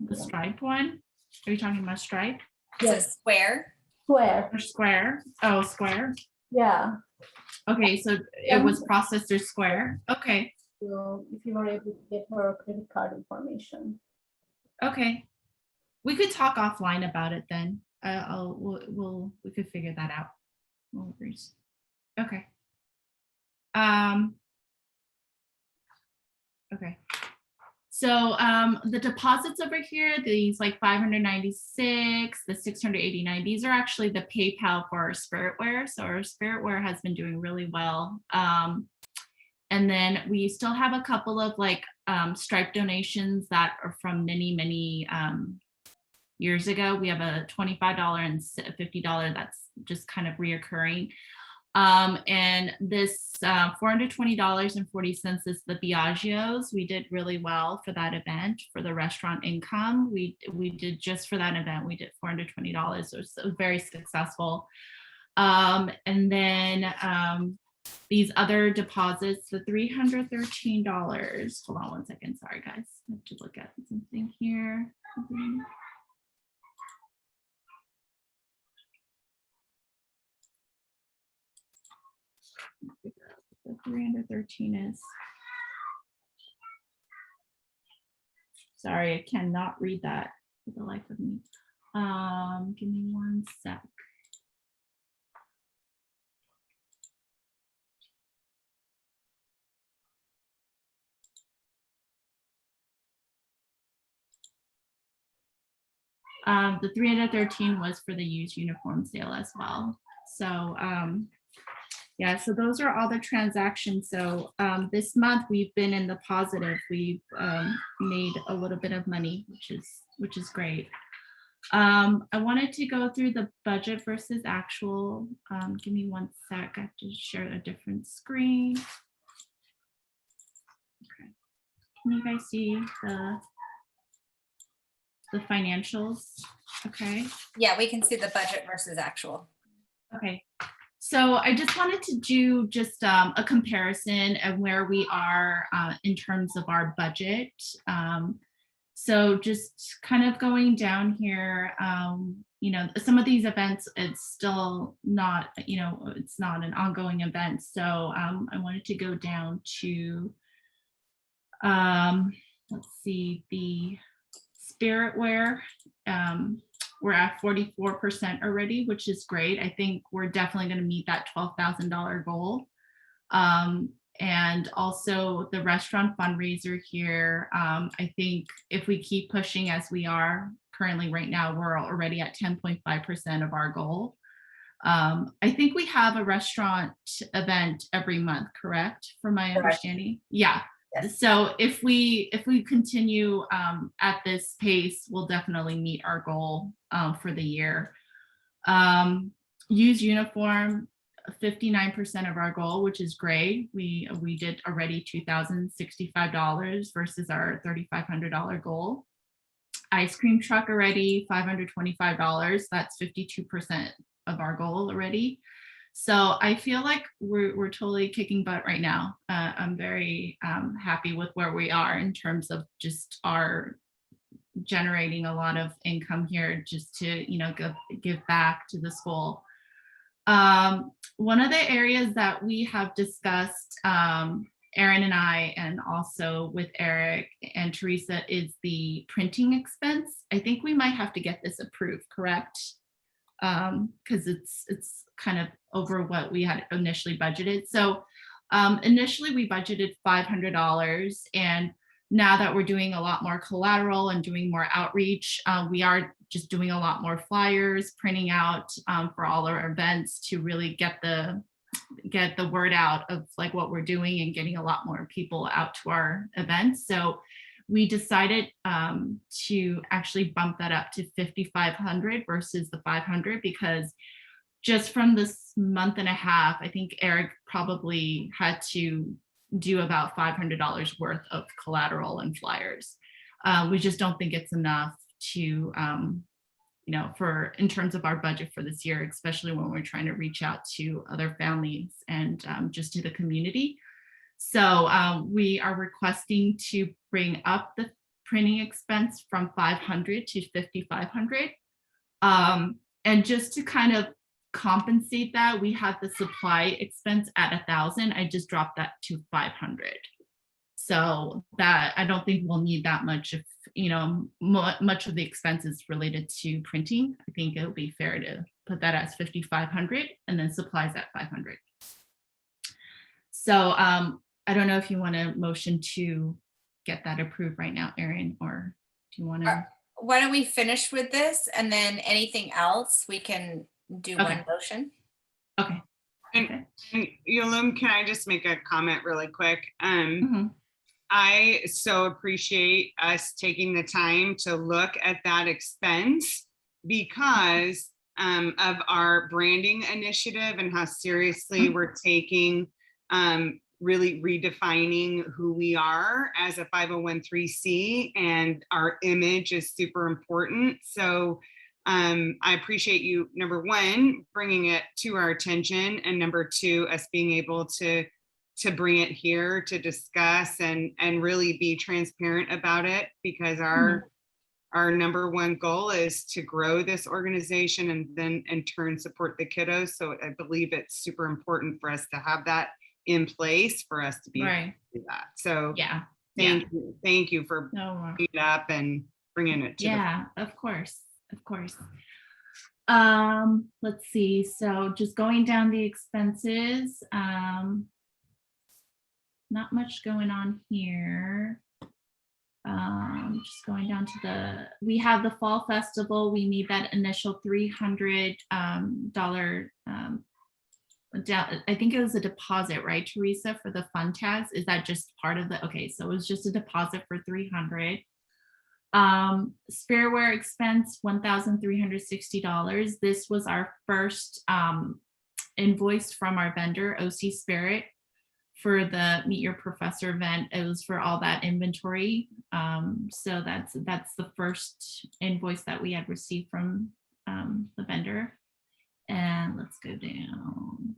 The Stripe one? Are you talking about Stripe? Yes. Square. Square. Or Square? Oh, Square. Yeah. Okay, so it was processed through Square. Okay. So if you were able to get her credit card information. Okay. We could talk offline about it then. We could figure that out. No worries. Okay. Okay. So the deposits over here, these like 596, the 689, these are actually the PayPal for our Spiritware. So our Spiritware has been doing really well. And then we still have a couple of like Stripe donations that are from many years ago. We have a $25 and $50 that's just kind of reoccurring. And this $420.40 is the Biaggios. We did really well for that event for the restaurant income. We did just for that event, we did $420. So it's very successful. And then these other deposits, the $313. Hold on one second. Sorry, guys. I have to look at something here. Figure out what the 313 is. Sorry, I cannot read that for the life of me. Give me one sec. The 313 was for the used uniform sale as well. So yeah, so those are all the transactions. So this month we've been in the positive. We've made a little bit of money, which is great. I wanted to go through the budget versus actual. Give me one sec. I have to share a different screen. Okay. Can you guys see the financials? Okay. Yeah, we can see the budget versus actual. Okay. So I just wanted to do just a comparison of where we are in terms of our budget. So just kind of going down here, you know, some of these events, it's still not, you know, it's not an ongoing event. So I wanted to go down to, let's see, the Spiritware, we're at 44% already, which is great. I think we're definitely going to meet that $12,000 goal. And also the restaurant fundraiser here, I think if we keep pushing as we are currently right now, we're already at 10.5% of our goal. I think we have a restaurant event every month, correct? From my understanding? Yeah. Yes. So if we continue at this pace, we'll definitely meet our goal for the year. Use uniform, 59% of our goal, which is great. We did already $2,065 versus our $3,500 goal. Ice cream truck already $525. That's 52% of our goal already. So I feel like we're totally kicking butt right now. I'm very happy with where we are in terms of just our generating a lot of income here, just to give back to the school. One of the areas that we have discussed, Erin and I, and also with Eric and Teresa, is the printing expense. I think we might have to get this approved, correct? Because it's kind of over what we had initially budgeted. So initially we budgeted $500, and now that we're doing a lot more collateral and doing more outreach, we are just doing a lot more flyers, printing out for all our events to really get the word out of like what we're doing and getting a lot more people out to our events. So we decided to actually bump that up to $5,500 versus the $500, because just from this month and a half, I think Eric probably had to do about $500 worth of collateral and flyers. We just don't think it's enough to, for in terms of our budget for this year, especially when we're trying to reach out to other families and just to the community. So we are requesting to bring up the printing expense from $500 to $5,500. And just to kind of compensate that, we have the supply expense at $1,000. I just dropped that to $500. So that I don't think we'll need that much if, much of the expenses related to printing. I think it'll be fair to put that as $5,500 and then supplies at $500. So I don't know if you want to motion to get that approved right now, Erin, or do you want to? Why don't we finish with this, and then anything else we can do Okay. one motion. Okay. And Yulum, can I just make a comment really quick? Mhm. I so appreciate us taking the time to look at that expense because of our branding initiative and how seriously we're taking really redefining who we are as a 501(c), and our image is super important. So I appreciate you, number one, bringing it to our attention, and number two, us being able to bring it here to discuss and really be transparent about it, because our number one goal is to grow this organization and then in turn support the kiddos. So I believe it's super important for us to have that in place for us to be able to do that. So Yeah. thank you for No. bringing it up and bringing it to Yeah, of course. Let's see. So just going down the expenses, not much going on here. Just going down to we have the fall festival. We need that initial $300 I think it was a deposit, right, Teresa, for the fun tags? Is that just part of the, okay, so it was just a deposit for $300. Spiritware expense, $1,360. This was our first invoice from our vendor, OC Spirit, for the Meet Your Professor event. It was for all that inventory. So that's the first invoice that we had received from the vendor. And let's go down.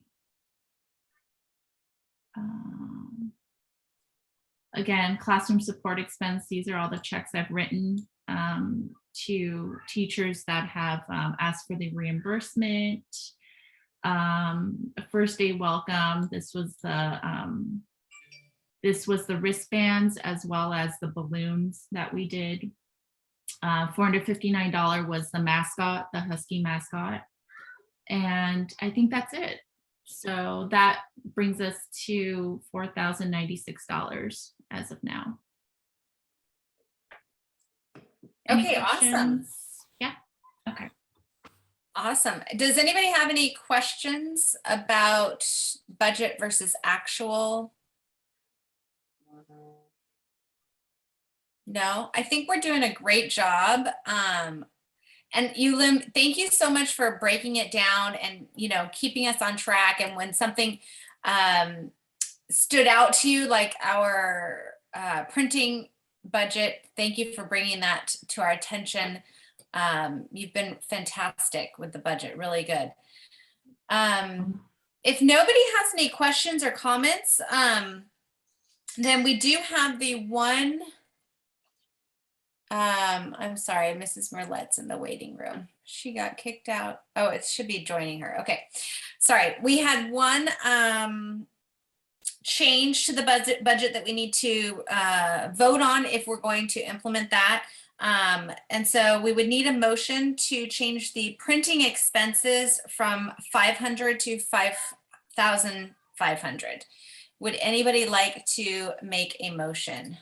Again, classroom support expense. These are all the checks I've written to teachers that have asked for the reimbursement. First day welcome. This was the wristbands as well as the balloons that we did. $459 was the mascot, the Husky mascot. And I think that's it. So that brings us to $4,096 as of now. Any Okay, awesome. questions? Yeah. Okay. Awesome. Does anybody have any questions about budget versus actual? No, I think we're doing a great job. And Ulim, thank you so much for breaking it down and, you know, keeping us on track. And when something stood out to you, like our printing budget, thank you for bringing that to our attention. You've been fantastic with the budget, really good. If nobody has any questions or comments, then we do have the one, I'm sorry, Mrs. Merlet's in the waiting room. She got kicked out. Oh, it should be joining her. Okay. Sorry. We had one change to the budget that we need to vote on if we're going to implement that. And so we would need a motion to change the printing expenses from 500 to 5,500. Would anybody like to make a motion?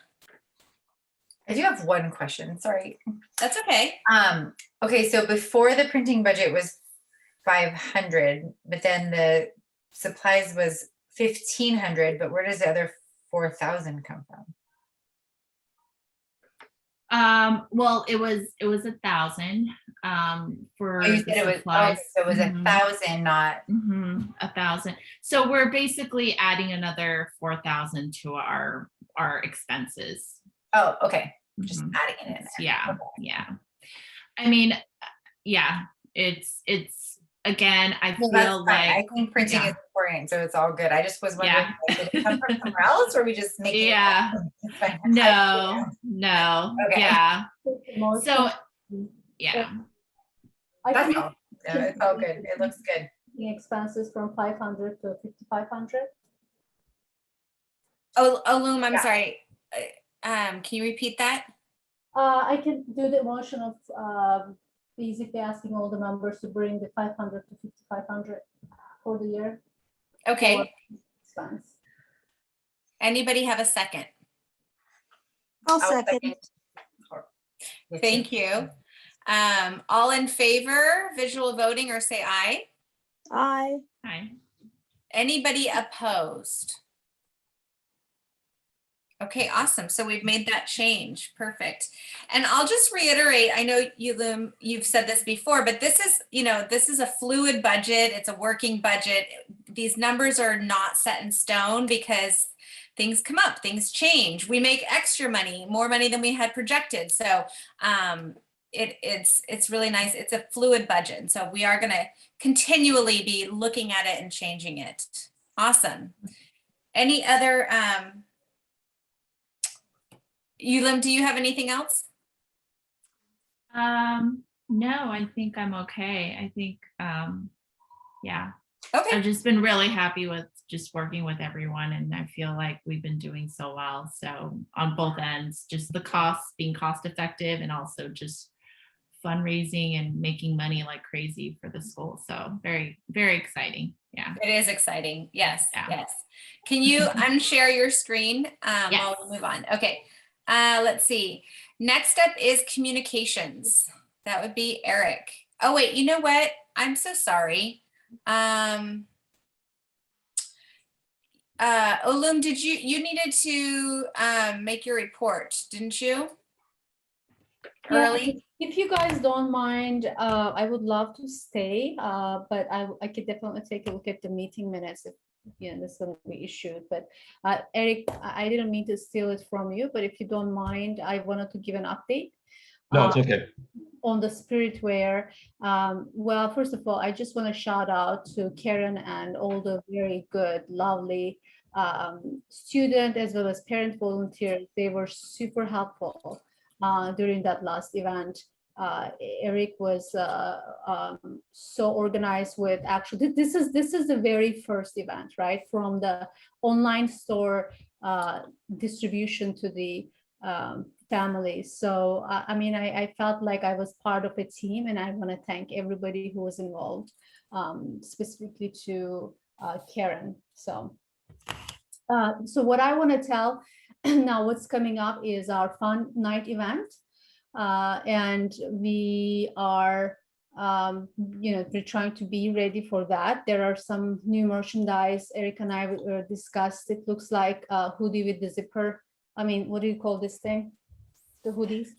I do have one question, sorry. That's okay. Okay, so before the printing budget was 500, but then the supplies was 1,500, but where does the other 4,000 come from? Well, it was 1,000 for Oh, you the said it was, supplies. okay, so it was 1,000, not, 1,000. So we're basically adding another 4,000 to our expenses. oh, okay, just Mhm. adding it in there. Yeah, Okay. yeah. I mean, yeah, it's again, I Well, that's feel fine. I like, think printing yeah. is important, so it's all good. I just was wondering, Yeah. like, did it come from somewhere else, or we just making? Yeah. It's fine. no, Okay. yeah. Motion. So, yeah. I That's think all. No, it's all good. It looks good. the expenses from 500 to 5,500. Oh, Loom, I'm Yeah. sorry. Can you repeat that? I can do the motion of basically asking all the members to bring the 500 to 5,500 for the year. Okay. for expense. Anybody have a second? I'll I'll second. Thank you. All in favor, visual voting, or say aye? Aye. Hi. Anybody opposed? Okay, awesome. So we've made that change. Perfect. And I'll just reiterate, I know you've said this before, but this is, you know, this is a fluid budget. It's a working budget. These numbers are not set in stone because things come up, things change. We make extra money, more money than we had projected. So it's really nice. It's a fluid budget. And so we are going to continually be looking at it and changing it. Awesome. Any other, Ulim, do you have anything else? No, I think I'm okay. I think, yeah. Okay. I've just been really happy with just working with everyone, and I feel like we've been doing so well. So on both ends, just the costs being cost effective and also just fundraising and making money like crazy for the school. So very, very exciting. Yeah. It is exciting. Yes, Yeah. yes. Can you unshare your screen Yes. while we move on? Okay. Let's see. Next up is communications. That would be Eric. Oh, wait, you know what? I'm so sorry. Olum, did you needed to make your report, didn't you? Yeah, Early? if you guys don't mind, I would love to stay, but I could definitely take a look at the meeting minutes if, you know, this is going to be issued. But Eric, I didn't mean to steal it from you, but if you don't mind, I wanted to give an update. No, it's okay. On the Spiritwear. Well, first of all, I just want to shout out to Karen and all the very good, lovely student as well as parent volunteers. They were super helpful during that last event. Eric was so organized with actually, this is the very first event, right? From the online store distribution to the families. So I mean, I felt like I was part of a team, and I want to thank everybody who was involved, specifically to Karen. So what I want to tell now, what's coming up is our fun night event, and we are we're trying to be ready for that. There are some new merchandise Eric and I discussed. It looks like a hoodie with the zipper. I mean, what do you call this thing? The hoodies.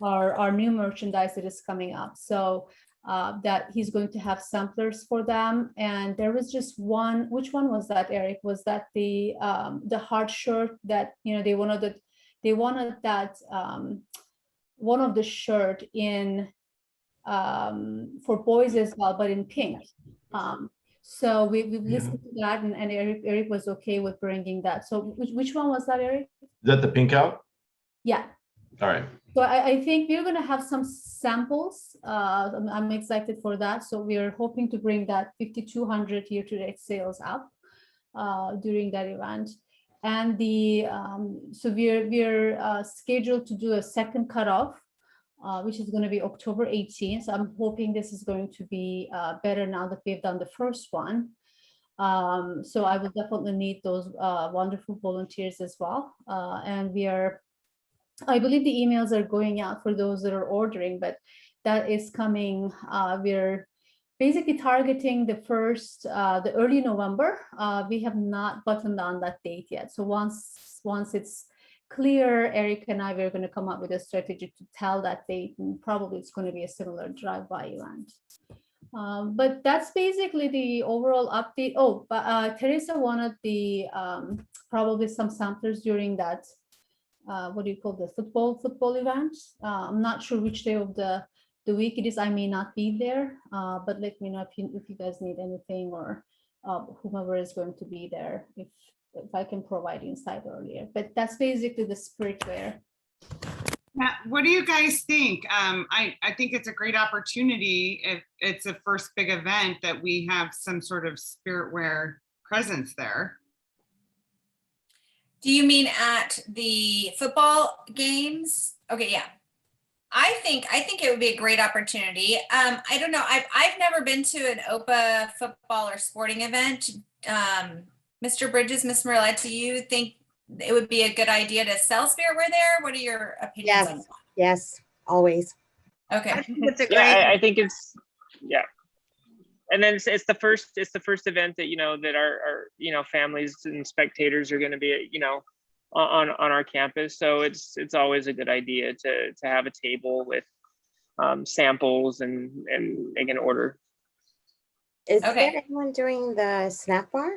Our new merchandise that is coming up. So that he's going to have samplers for them. And there was just one. Which one was that, Eric? Was that the heart shirt that they wanted that one of the shirt in for boys as well, but in pink. So we've listened to that, and Eric was okay with bringing that. So which one was that, Eric? Is that the pink out? Yeah. All right. So I think we're going to have some samples. I'm excited for that. So we are hoping to bring that 5,200 year-to-date sales up during that event. And so we're scheduled to do a second cutoff, which is going to be October 18th. So I'm hoping this is going to be better now that we've done the first one. So I will definitely need those wonderful volunteers as well. And I believe the emails are going out for those that are ordering, but that is coming. We're basically targeting the early November. We have not buttoned on that date yet. So once it's clear, Eric and I, we're going to come up with a strategy to tell that date, and probably it's going to be a similar drive-by event. But that's basically the overall update. Oh, but Teresa wanted probably some samplers during that. What do you call the football event? I'm not sure which day of the week it is. I may not be there, but let me know if you guys need anything, or whomever is going to be there, if I can provide insight earlier. But that's basically the spirit wear. Yeah, what do you guys think? I think it's a great opportunity if it's a first big event that we have some sort of spirit wear presence there. Do you mean at the football games? Okay, yeah. I think it would be a great opportunity. I don't know. I've never been to an OPA football or sporting event. Mr. Bridges, Ms. Marilla, do you think it would be a good idea to sell spirit wear there? What are your opinions on that? Yes, always. Okay. I think it's a great. Yeah, I think it's, yeah. And then it's the first event that, that our families and spectators are going to be, on our campus. So it's always a good idea to have a table with samples and they can order. Is Okay. there anyone doing the snack bar?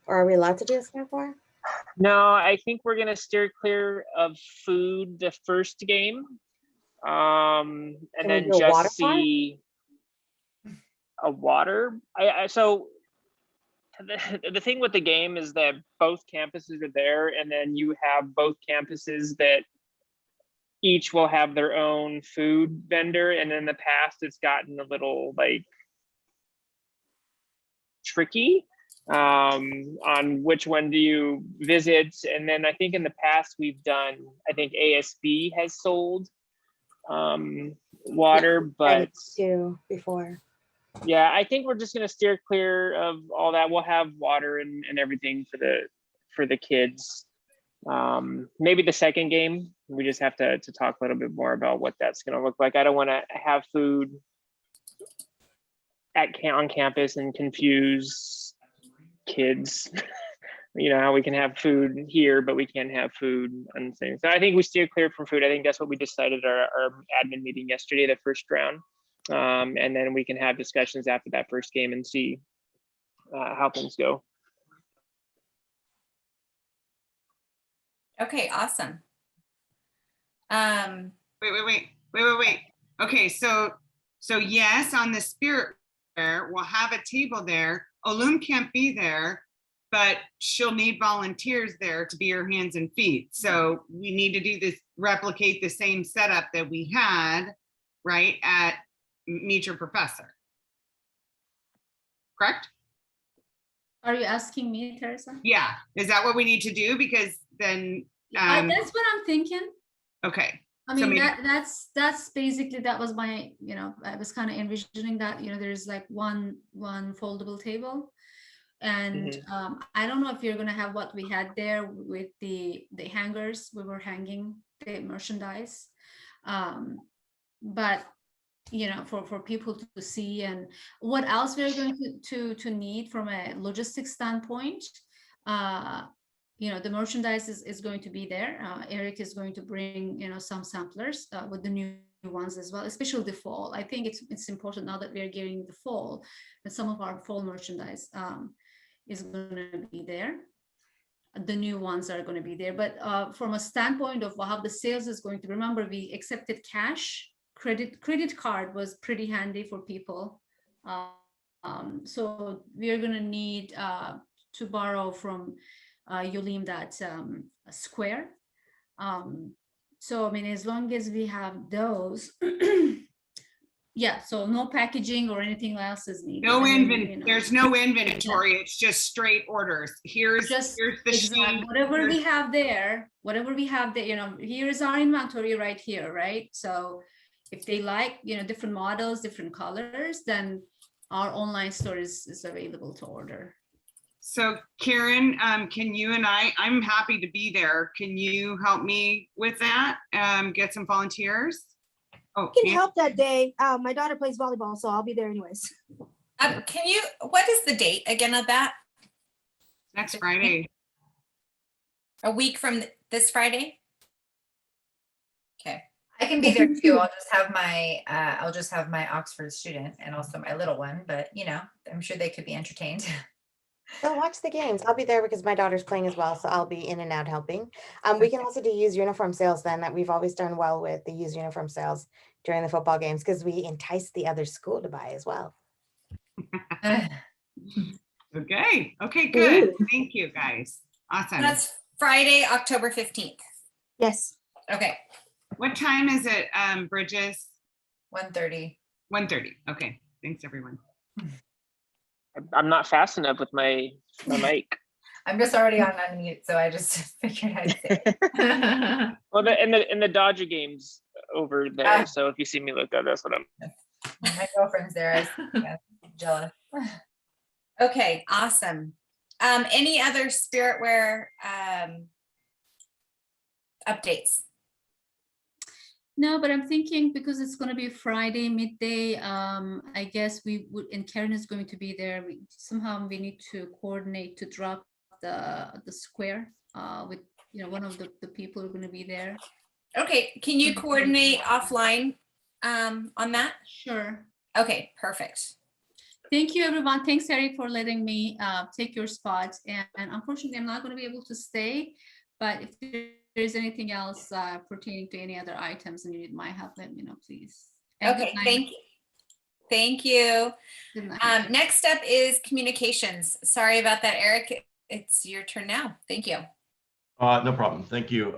Or are we allowed to do a snack bar? No, I think we're going to steer clear of food the first game. And Can we then do a water just see a water. So the thing with the game is that both campuses are there, and then you have both campuses that each will have their own food vendor. And in the past, it's gotten a little tricky on which one do you visit. And then I think in the past I think ASB has sold water, but before. Yeah, I think we're just going to steer clear of all that. We'll have water and everything for the kids. Maybe the second game, we just have to talk a little bit more about what that's going to look like. I don't want to have food on campus and confuse kids. How we can have food here, but we can't have food on things. So I think we steer clear from food. I think that's what we decided our admin meeting yesterday, the first round. And then we can have discussions after that first game and see how things go. Okay, awesome. Wait. Okay, so yes, on the spirit fair, we'll have a table there. Olum can't be there, but she'll need volunteers there to be her hands and feet. So we need to do this, replicate the same setup that we had, right, at Meet Your Professor. Correct? Are you asking me, Teresa? Yeah, is that what we need to do? Because then That's what I'm thinking. Okay. I So mean, maybe- that's basically, that was my, I was kind of envisioning that, there's like one foldable table. And I don't know if you're gonna have what we had there with the hangers, we were hanging the merchandise. But for people to see, and what else we're going to need from a logistics standpoint. The merchandise is going to be there. Eric is going to bring, some samplers with the new ones as well, especially the fall. I think it's important now that we're getting the fall, that some of our fall merchandise is going to be there. The new ones are going to be there. But from a standpoint of how the sales is going to, remember, we accepted cash. Credit card was pretty handy for people. So we are going to need to borrow from Yulim that square. So I mean, as long as we have those, yeah. So no packaging or anything else is needed. No And then, inventory. There's no inventory. It's just straight orders. Here's the exactly sheet. whatever we have there, here's our inventory right here, right? So if they like, different models, different colors, then our online store is available to order. So Karen, can you and I'm happy to be there. Can you help me with that? Get some volunteers? Oh, I can help that day. My daughter plays volleyball, so I'll be there anyways. What is the date again of that? Next Friday. A week from this Friday? Okay. I can be there too. I'll just have my Oxford student and also my little one, but I'm sure they could be entertained. They'll watch the games. I'll be there because my daughter's playing as well, so I'll be in and out helping. We can also do used uniform sales then, that we've always done well with the used uniform sales during the football games, because we entice the other school to buy as well. Okay, good. Thank you, guys. Awesome. That's Friday, October 15th. Yes. Okay. What time is it, Bridges? 1:30. 1:30. Okay, thanks everyone. I'm not fast enough with my mic. I'm just already on unmute, so I just figured I'd say it. Well, the Dodger game's over there, so if you see me look up, that's what I'm. My girlfriend's there. Jealous. Okay, awesome. Any other Spiritwear updates? No, but I'm thinking because it's going to be Friday midday, I guess we would, and Karen is going to be there. Somehow we need to coordinate to drop the square with one of the people who are going to be there. Okay, can you coordinate offline on that? Sure. Okay, perfect. Thank you, everyone. Thanks, Eric, for letting me take your spot. And unfortunately, I'm not going to be able to stay, but if there's anything else pertaining to any other items and you need my help, let me know, please. And Okay, good night. thank you. Thank you. Good night. Next up is communications. Sorry about that, Eric. It's your turn now. Thank you. No problem. Thank you.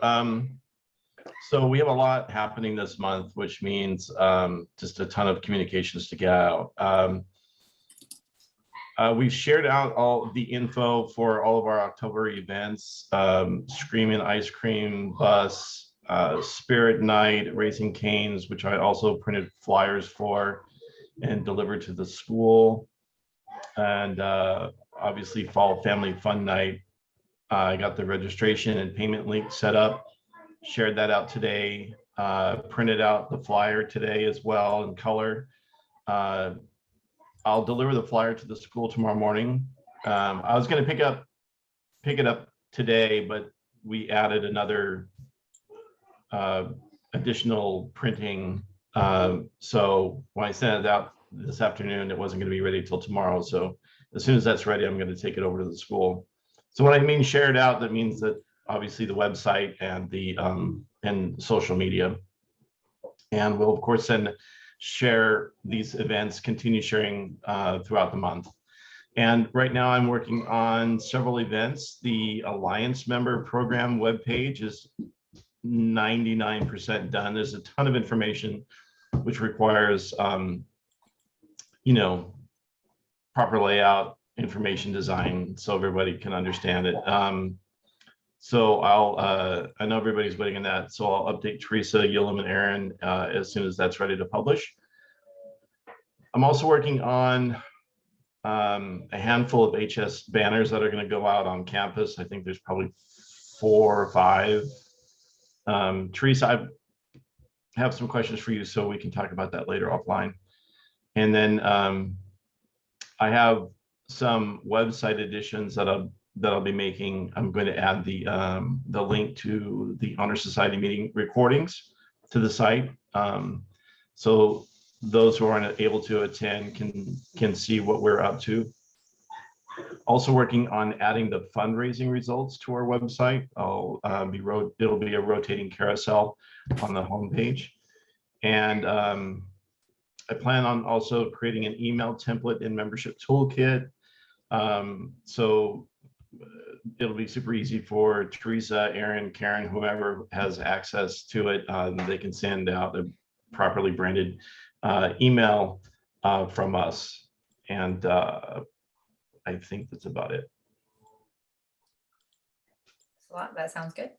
So we have a lot happening this month, which means just a ton of communications to get out. We've shared out all the info for all of our October events, Screaming Ice Cream Bus, Spirit Night, Raising Canes, which I also printed flyers for and delivered to the school. And obviously Fall Family Fun Night. I got the registration and payment link set up, shared that out today, printed out the flyer today as well in color. I'll deliver the flyer to the school tomorrow morning. I was going to pick it up today, but we added another additional printing. So when I sent it out this afternoon, it wasn't going to be ready till tomorrow. So as soon as that's ready, I'm going to take it over to the school. So when I mean share it out, that means that obviously the website and the and social media. And we'll of course then share these events, continue sharing throughout the month. And right now I'm working on several events. The Alliance member program webpage is 99% done. There's a ton of information which requires, proper layout, information design, so everybody can understand it. So I know everybody's waiting on that, so I'll update Teresa, Yilum, and Aaron as soon as that's ready to publish. I'm also working on a handful of HS banners that are going to go out on campus. I think there's probably 4 or 5. Teresa, I have some questions for you, so we can talk about that later offline. And then I have some website additions that I'll be making. I'm going to add the link to the Honor Society meeting recordings to the site. So those who aren't able to attend can see what we're up to. Also working on adding the fundraising results to our website. It'll be a rotating carousel on the homepage. And I plan on also creating an email template in membership toolkit. So it'll be super easy for Teresa, Aaron, Karen, whoever has access to it. They can send out a properly branded email from us. And I think that's about it. That sounds good.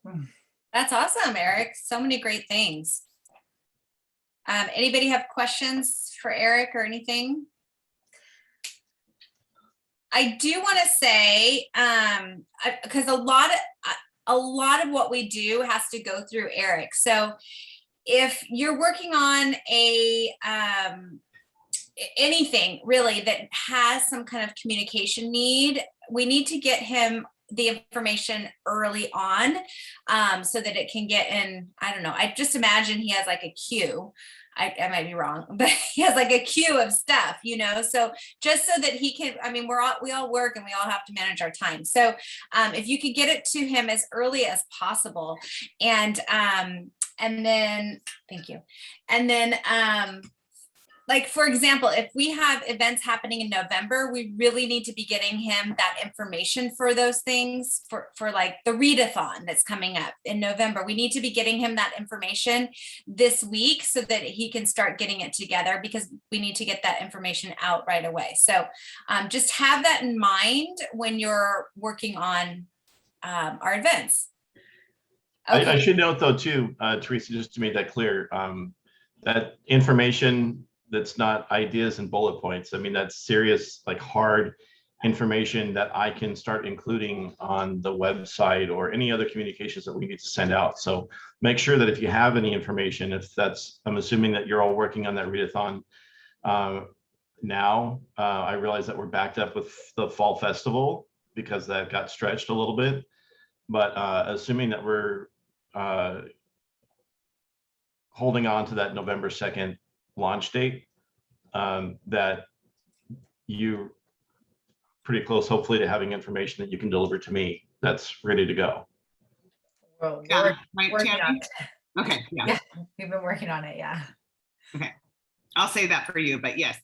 That's awesome, Eric. So many great things. Anybody have questions for Eric or anything? I do want to say, because a lot of what we do has to go through Eric. So if you're working on anything really that has some kind of communication need, we need to get him the information early on, so that it can get in. I don't know. I just imagine he has like a queue. I might be wrong, but he has like a queue of stuff, so just so that he can, we all work and we all have to manage our time. So if you could get it to him as early as possible, and then, thank you. And then, like, for example, if we have events happening in November, we really need to be getting him that information for those things, for like the readathon that's coming up in November. We need to be getting him that information this week so that he can start getting it together, because we need to get that information out right away. So just have that in mind when you're working on our events. Okay. I should note though too, Teresa, just to make that clear, that information that's not ideas and bullet points. That's serious, like hard information that I can start including on the website or any other communications that we need to send out. So make sure that if you have any information, I'm assuming that you're all working on that readathon now. I realize that we're backed up with the fall festival because that got stretched a little bit, but assuming that we're holding on to that November 2nd launch date, that you pretty close, hopefully, to having information that you can deliver to me that's ready to go. Well, Yeah, we're working on it. Okay, yeah. We've been working on it, yeah. Okay, I'll say that for you, but yes,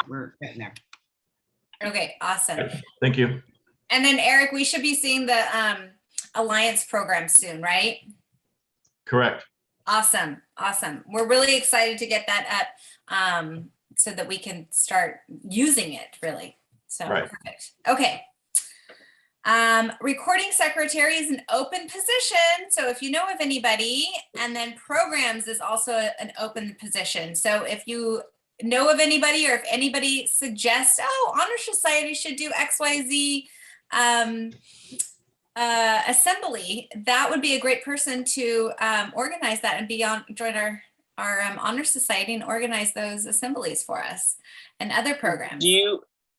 we're getting there. Okay, awesome. Thank you. And then Eric, we should be seeing the Alliance program soon, right? Correct. Awesome. We're really excited to get that up, so that we can start using it, really. So right. Perfect. Okay. Recording secretary is an open position. So if you know of anybody, and then programs is also an open position. So if you know of anybody, or if anybody suggests, Honor Society should do XYZ assembly, that would be a great person to organize that and join our Honor Society and organize those assemblies for us and other programs.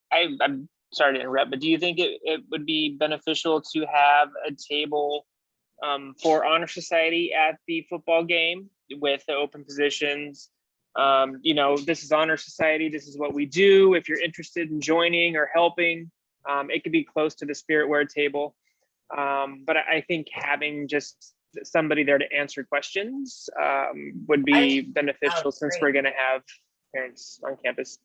I'm sorry to interrupt, but do you think it would be beneficial to have a table for Honor Society at the football game with the open positions? This is Honor Society, this is what we do. If you're interested in joining or helping, it could be close to the Spiritware table. But I think having just somebody there to answer questions would be beneficial, since we're going to have parents on campus.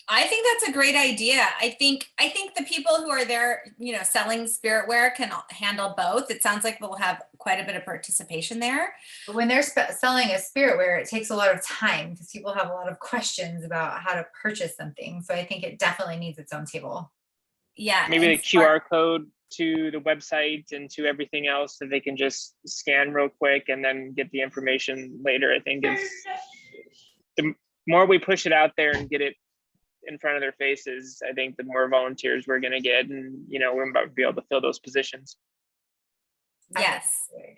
I think that's a great idea. I think the people who are there, selling Spiritware can handle both. It sounds like we'll have quite a bit of participation there. But when they're selling a Spiritware, it takes a lot of time because people have a lot of questions about how to purchase something. So I think it definitely needs its own table. Yeah. Maybe the QR code to the website and to everything else that they can just scan real quick and then get the information later. I think it's the more we push it out there and get it in front of their faces, I think the more volunteers we're going to get, and we're about to be able to fill those positions. Yes.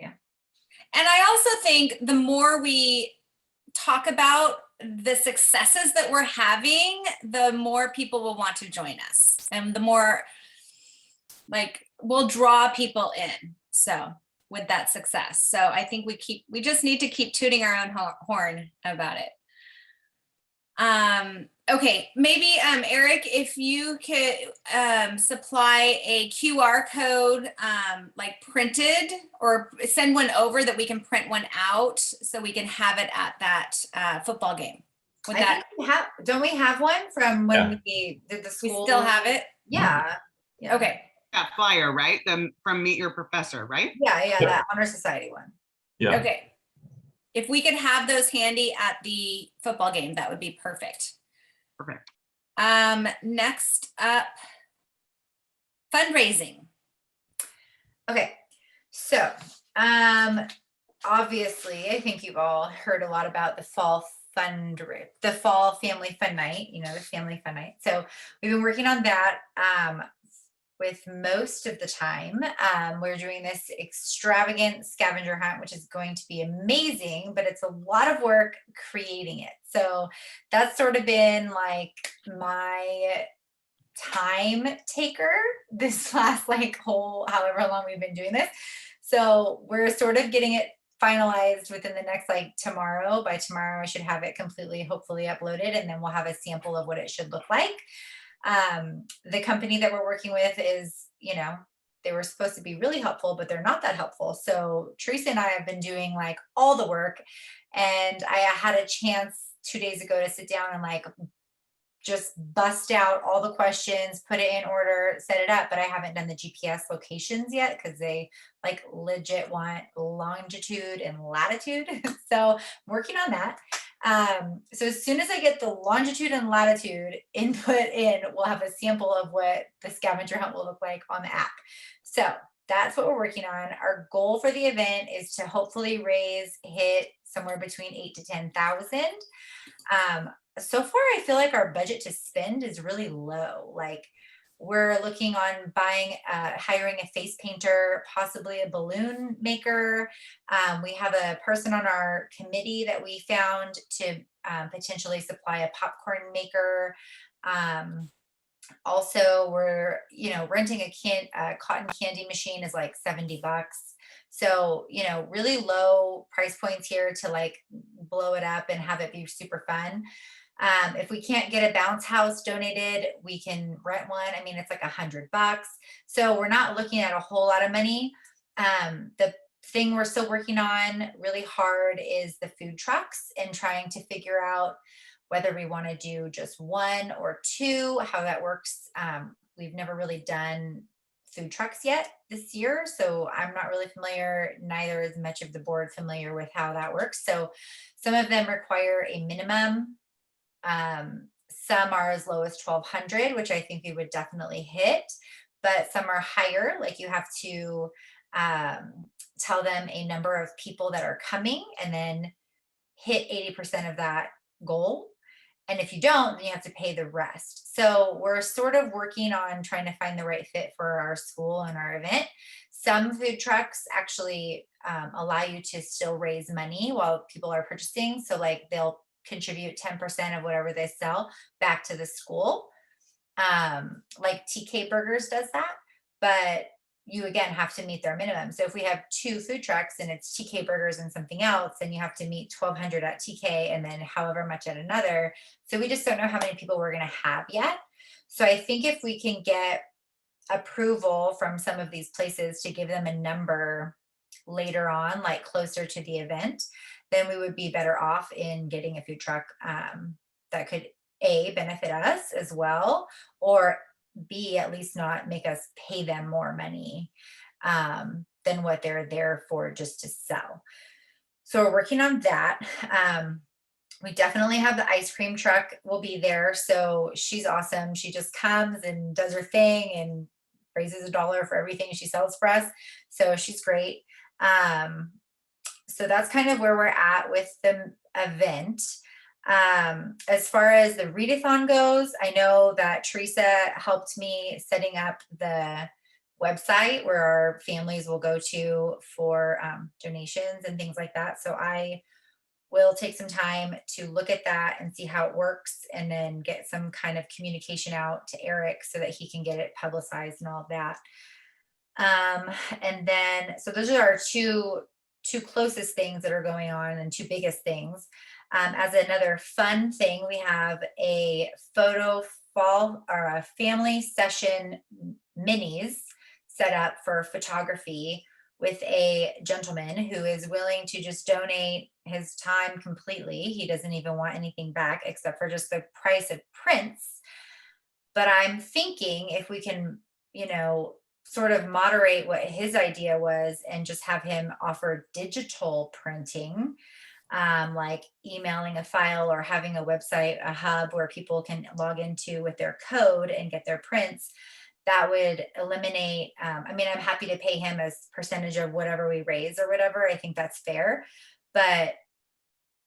And I also think the more we talk about the successes that we're having, the more people will want to join us, and the more we'll draw people in. So with that success. So I think we just need to keep tooting our own horn about it. Okay, maybe Eric, if you could supply a QR code printed, or send one over that we can print one out so we can have it at that football game. Would that Don't we have one from when Yeah. we did the we school? still have it? Yeah. Yeah. Okay. That flyer, right? From Meet Your Professor, right? Yeah, that Honor Society one. Yeah. Okay. If we could have those handy at the football game, that would be perfect. Perfect. Next up, fundraising. Okay, so obviously, I think you've all heard a lot about the fall family fun night, the family fun night. So we've been working on that with most of the time. We're doing this extravagant scavenger hunt, which is going to be amazing, but it's a lot of work creating it. So that's sort of been like my time taker this last whole however long we've been doing this. So we're sort of getting it finalized within the next tomorrow. By tomorrow I should have it completely hopefully uploaded, and then we'll have a sample of what it should look like. The company that we're working with is, they were supposed to be really helpful, but they're not that helpful. So Teresa and I have been doing all the work, and I had a chance 2 days ago to sit down and just bust out all the questions, put it in order, set it up, but I haven't done the GPS locations yet because they legit want longitude and latitude. So I'm working on that. So as soon as I get the longitude and latitude input in, we'll have a sample of what the scavenger hunt will look like on the app. So that's what we're working on. Our goal for the event is to hopefully hit somewhere between 8,000 to 10,000. So far, I feel like our budget to spend is really low. We're looking on hiring a face painter, possibly a balloon maker. We have a person on our committee that we found to potentially supply a popcorn maker. Also, we're renting a cotton candy machine is $70. So really low price points here to blow it up and have it be super fun. If we can't get a bounce house donated, we can rent one. I mean, it's $100. So we're not looking at a whole lot of money. The thing we're still working on really hard is the food trucks, and trying to figure out whether we want to do just one or two, how that works. We've never really done food trucks yet this year, so I'm not really familiar, neither is much of the board familiar with how that works. So some of them require a minimum. Some are as low as 1,200, which I think we would definitely hit, but some are higher. You have to tell them a number of people that are coming and then hit 80% of that goal. And if you don't, then you have to pay the rest. So we're sort of working on trying to find the right fit for our school and our event. Some food trucks actually allow you to still raise money while people are purchasing. So they'll contribute 10% of whatever they sell back to the school. TK Burgers does that, but you again have to meet their minimum. So if we have two food trucks and it's TK Burgers and something else, then you have to meet 1,200 at TK and then however much at another. So we just don't know how many people we're going to have yet. So I think if we can get approval from some of these places to give them a number later on, closer to the event, then we would be better off in getting a food truck that could A, benefit us as well, or B, at least not make us pay them more money than what they're there for just to sell. So we're working on that. We definitely have the ice cream truck will be there. So she's awesome. She just comes and does her thing and raises $1 for everything she sells for us. So she's great. So that's kind of where we're at with the event. As far as the readathon goes, I know that Teresa helped me setting up the website where our families will go to for donations and things like that. So I will take some time to look at that and see how it works, and then get some kind of communication out to Eric so that he can get it publicized and all of that. And then, so those are our two closest things that are going on, and two biggest things. As another fun thing, we have a photo fall or a family session minis set up for photography with a gentleman who is willing to just donate his time completely. He doesn't even want anything back except for just the price of prints. But I'm thinking if we can, you know, sort of moderate what his idea was and just have him offer digital printing, like emailing a file or having a website, a hub where people can log into with their code and get their prints. That would eliminate, I mean, I'm happy to pay him as percentage of whatever we raise or whatever. I think that's fair, but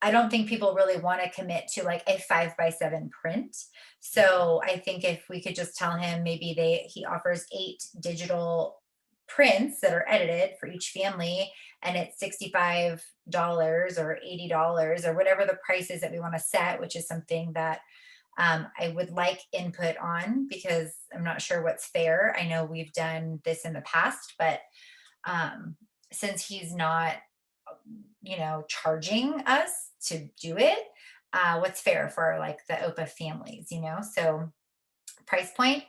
I don't think people really want to commit to like a 5x7 print. So I think if we could just tell him maybe he offers 8 digital prints that are edited for each family, and it's $65 or $80 or whatever the price is that we want to set, which is something that I would like input on, because I'm not sure what's fair. I know we've done this in the past, but since he's not, you know, charging us to do it, what's fair for like the OPA families, you know? So price point,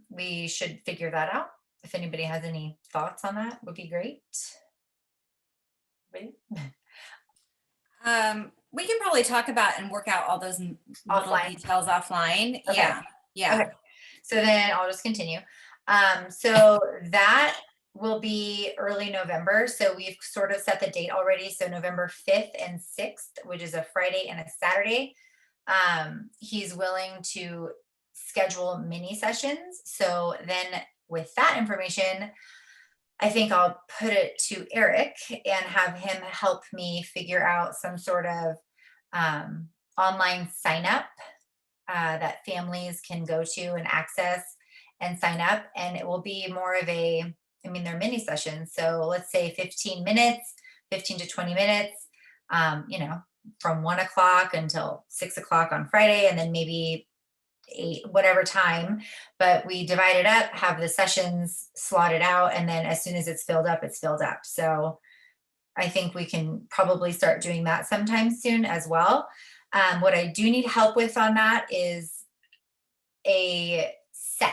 we should figure that out. If anybody has any thoughts on that, would be great. Ready? We can probably talk about and work out all those little Offline. details offline. Okay. Yeah. Yeah. Okay. So then I'll just continue. So that will be early November. So we've sort of set the date already. So November 5th and 6th, which is a Friday and a Saturday. He's willing to schedule mini sessions. So then with that information, I think I'll put it to Eric and have him help me figure out some sort of online sign up that families can go to and access and sign up. And it will be more of a, I mean, they're mini sessions. So let's say 15 minutes, 15 to 20 minutes, you know, from 1 o'clock until 6 o'clock on Friday, and then maybe 8, whatever time, but we divide it up, have the sessions slotted out, and then as soon as it's filled up, it's filled up. So I think we can probably start doing that sometime soon as well. What I do need help with on that is a set.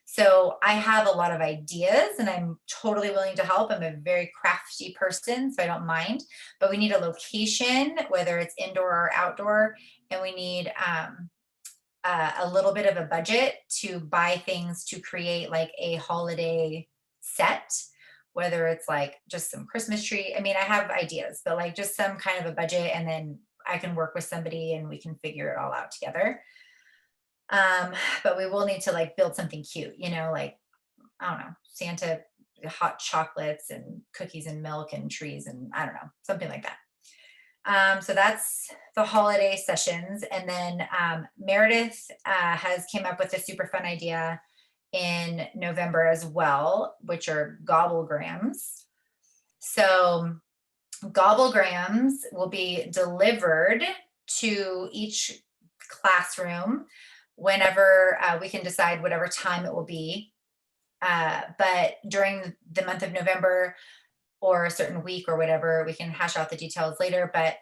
So I have a lot of ideas and I'm totally willing to help. I'm a very crafty person, so I don't mind, but we need a location, whether it's indoor or outdoor, and we need a little bit of a budget to buy things to create like a holiday set, whether it's like just some Christmas tree. I mean, I have ideas, but like just some kind of a budget, and then I can work with somebody and we can figure it all out together. But we will need to like build something cute, you know, like, I don't know, Santa hot chocolates and cookies and milk and trees and I don't know, something like that. So that's the holiday sessions. And then Meredith has came up with a super fun idea in November as well, which are gobblegrams. So gobblegrams will be delivered to each classroom whenever we can decide whatever time it will be. But during the month of November, or a certain week or whatever, we can hash out the details later, but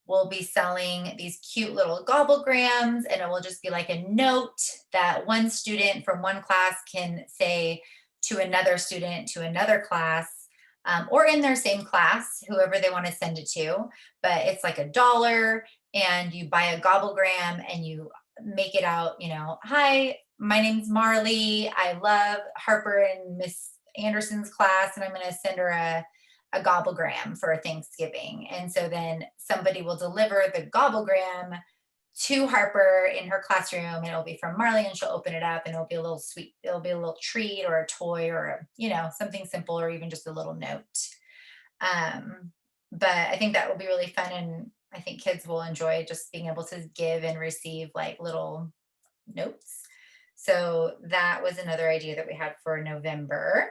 we'll be selling these cute little gobblegrams, and it will just be like a note that one student from one class can say to another student to another class, or in their same class, whoever they want to send it to. But it's like $1, and you buy a gobblegram and you make it out, you know, hi, my name's Marley. I love Harper and Miss Anderson's class, and I'm going to send her a gobblegram for Thanksgiving. And so then somebody will deliver the gobblegram to Harper in her classroom, and it'll be from Marley, and she'll open it up and it'll be a little sweet. It'll be a little treat or a toy or something simple, or even just a little note. But I think that will be really fun, and I think kids will enjoy just being able to give and receive like little notes. So that was another idea that we had for November.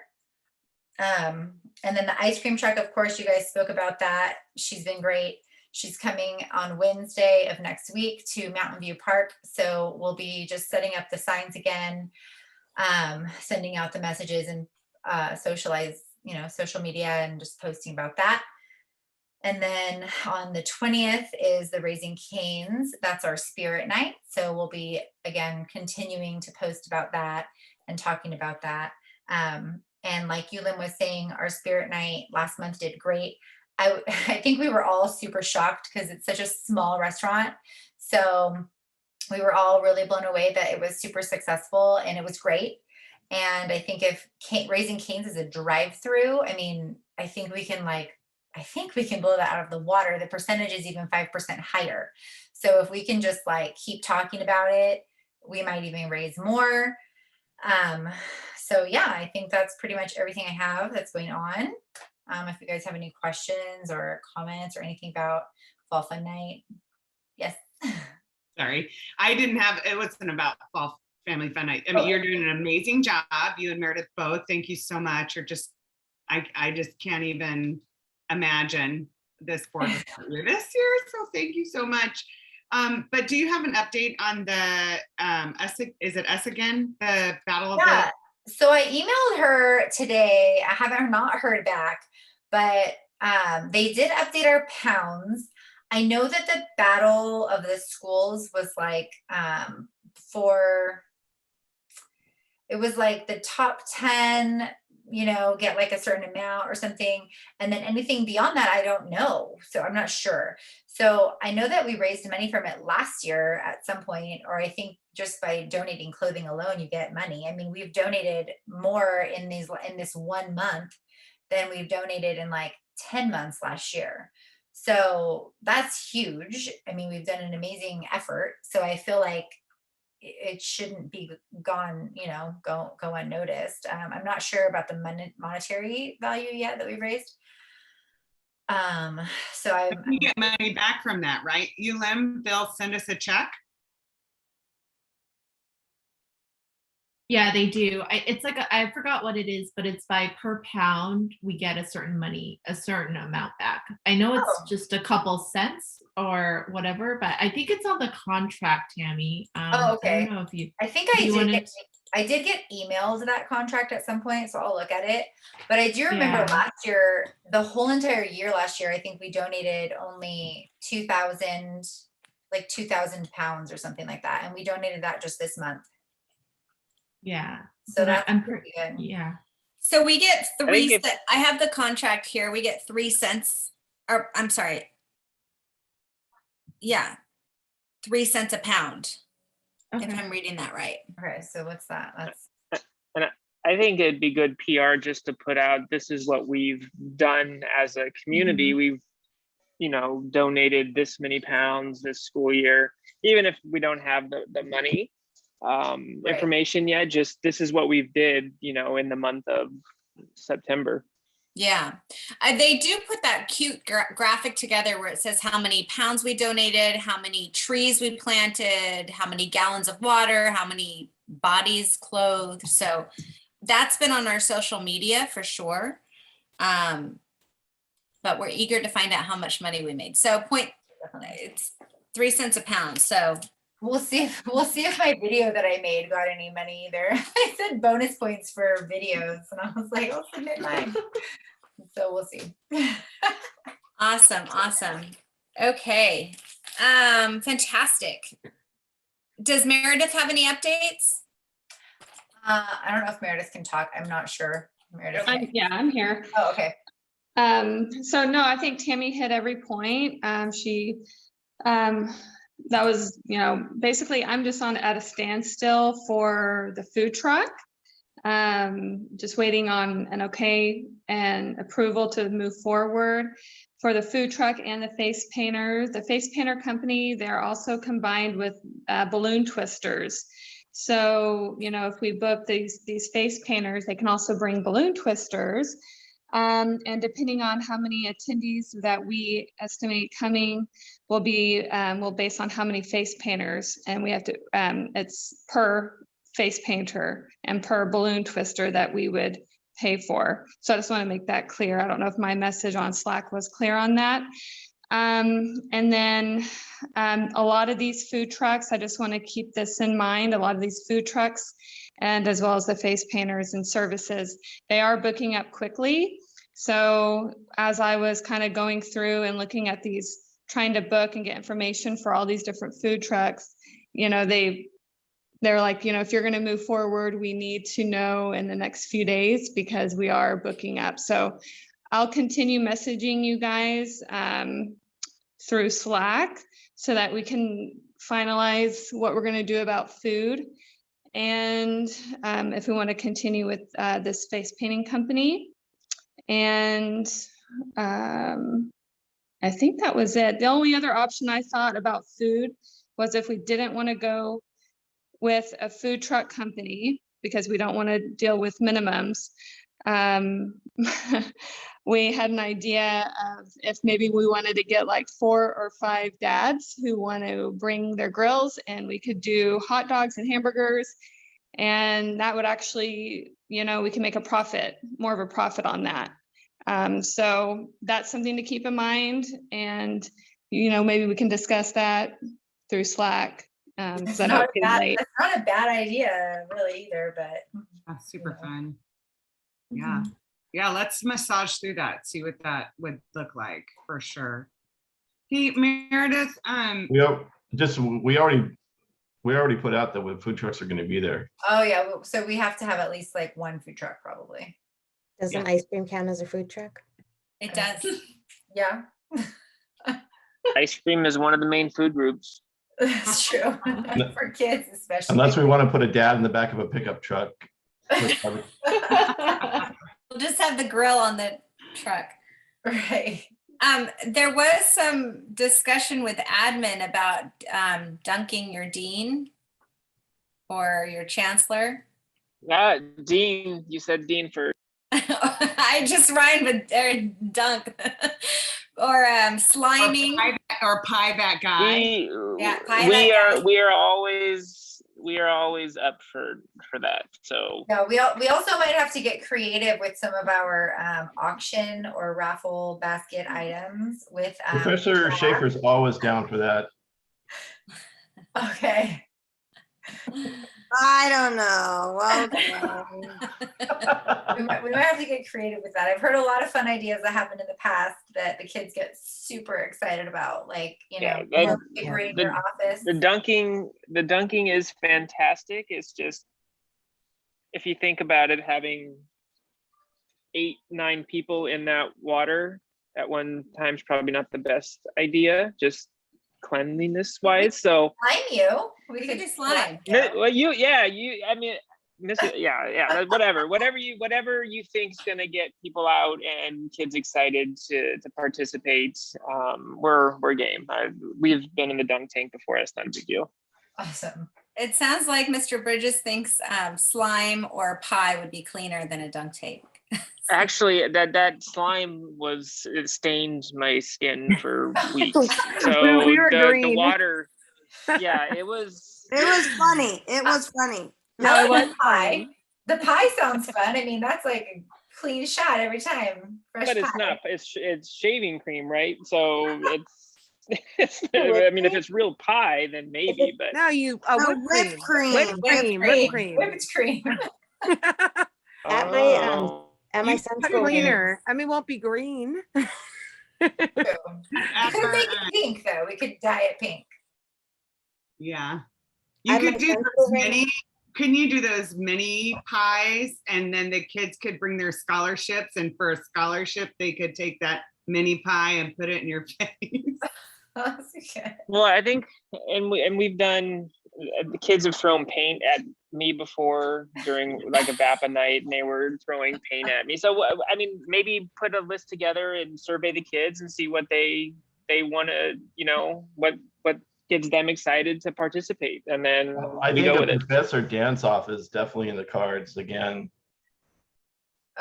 And then the ice cream truck, of course, you guys spoke about that. She's been great. She's coming on Wednesday of next week to Mountain View Park. So we'll be just setting up the signs again, sending out the messages and social media and just posting about that. And then on the 20th is the Raising Cane's. That's our spirit night. So we'll be, again, continuing to post about that and talking about that. And like Yulin was saying, our spirit night last month did great. I think we were all super shocked because it's such a small restaurant. So we were all really blown away that it was super successful and it was great. And I think if Raising Cane's is a drive-through, I mean, I think we can blow that out of the water. The percentage is even 5% higher. So if we can just like keep talking about it, we might even raise more. So yeah, I think that's pretty much everything I have that's going on. If you guys have any questions or comments or anything about Fall Fun Night. Yes. Sorry, it wasn't about Fall Family Fun Night. I mean, you're doing an amazing job. You and Meredith both. Thank you so much. I just can't even imagine this board without you this year. So thank you so much. But do you have an update on the is it us again? The Battle of the So I emailed her today. I haven't not heard back, but they did update our pounds. I know that the Battle of the Schools was like it was like the top 10, get like a certain amount or something. And then anything beyond that, I don't know. So I'm not sure. So I know that we raised money from it last year at some point, or I think just by donating clothing alone, you get money. I mean, we've donated more in this 1 month than we've donated in like 10 months last year. So that's huge. I mean, we've done an amazing effort. So I feel like it shouldn't be gone, go unnoticed. I'm not sure about the monetary value yet that we've raised. So you get money back from that, right? They'll send us a check. Yeah, they do. It's like I forgot what it is, but it's by per pound we get a certain amount back. I know it's just a couple cents or whatever, but I think it's on the contract, Tammy. Okay. I don't know if you. I think I did get emails of that contract at some point, so I'll look at it. But I do remember last year, the whole entire year last year, I think we donated only 2,000 pounds or something like that, and we donated that just this month. Yeah. So that's pretty good. Yeah. So we get I have the contract here. We get 3 cents, or I'm sorry. Yeah. 3 cents a pound. Okay. If I'm reading that right. Okay. So what's that? And I think it'd be good PR just to put out, this is what we've done as a community. We've, donated this many pounds this school year, even if we don't have the money. Information yet, just this is what we've did in the month of September. Yeah, they do put that cute graphic together where it says how many pounds we donated, how many trees we planted, how many gallons of water, how many bodies clothed. So that's been on our social media for sure. But we're eager to find out how much money we made. So it's 3 cents a pound. So we'll see if my video that I made got any money either. I said bonus points for videos, and I was like, I'll submit mine. So we'll see. Awesome. Okay. Fantastic. Does Meredith have any updates? I don't know if Meredith can talk. I'm not sure. Meredith. I'm here. Oh, okay. So no, I think Tammy hit every point. That was, basically I'm just at a standstill for the food truck. Just waiting on an okay and approval to move forward. for the food truck and the face painter. The face painter company, they're also combined with balloon twisters. So, you know, if we book these face painters, they can also bring balloon twisters. And depending on how many attendees that we estimate coming will be, will base on how many face painters, and we have to, it's per face painter and per balloon twister that we would pay for. So I just want to make that clear. I don't know if my message on Slack was clear on that. And then a lot of these food trucks, I just want to keep this in mind, a lot of these food trucks, and as well as the face painters and services, they are booking up quickly. So as I was kind of going through and looking at these, trying to book and get information for all these different food trucks, you know, they're like, you know, if you're going to move forward, we need to know in the next few days because we are booking up. So I'll continue messaging you guys through Slack so that we can finalize what we're going to do about food. And if we want to continue with this face painting company. And I think that was it. The only other option I thought about food was if we didn't want to go with a food truck company because we don't want to deal with minimums. We had an idea of if maybe we wanted to get like 4 or 5 dads who want to bring their grills, and we could do hot dogs and hamburgers, and that would actually, you know, we can make a profit, more of a profit on that. So that's something to keep in mind, and you know, maybe we can discuss that through Slack. It's I know not, it's getting late. it's not a bad idea really either, but That's super fun. Yeah. Yeah, let's massage through that, see what that would look like for sure. Hey, Meredith, We already put out that food trucks are going to be there. oh yeah, so we have to have at least like one food truck probably. Does an ice cream count as a food truck? It does. Yeah, Ice cream is one of the main food groups. that's true. For kids especially. Unless we want to put a dad in the back of a pickup truck. We'll just have the grill on the truck. Right. There was some discussion with admin about dunking your dean or your chancellor. Dean, you said Dean first. I just rhymed with dunk or sliming. Or pie that guy. Yeah, pie that guy. We are always up for that. So No, we also might have to get creative with some of our auction or raffle basket items with Professor Schaefer's always down for that. Okay. I don't know. we might have to get creative with that. I've heard a lot of fun ideas that happened in the past that the kids get super excited about, like, you know, decorating your office. The dunking is fantastic. It's just, if you think about it, having 8-9 people in that water at one time is probably not the best idea, just cleanliness wise. So we could do slime. Well, I mean, whatever you think is gonna get people out and kids excited to participate. We're game. We've been in the dunk tank before. It's not a big deal. Awesome. It sounds like Mr. Bridges thinks slime or pie would be cleaner than a dunk tank. Actually, that slime it stained my skin for weeks. So We were the green. water, yeah, it was. It was funny. It was funny. No, it was pie. The pie sounds fun. I mean, that's like a clean shot every time. Fresh But it's pie. not. It's shaving cream, right? So it's. I mean, if it's real pie, then maybe. But No, whipped cream. Whipped cream. Whipped cream. At my son's school. Cleaner. I mean, it won't be green. We could make it pink though. We could dye it pink. Yeah. You could do those couldn't you do those mini pies and then the kids could bring their scholarships, and for a scholarship they could take that mini pie and put it in your face? Well, I think, and we've done the kids have thrown paint at me before during like a VAPA night, and they were throwing paint at me. So I mean, maybe put a list together and survey the kids and see what they want to, you know, what gets them excited to participate, and then I we think go a with it. professor dance off is definitely in the cards again.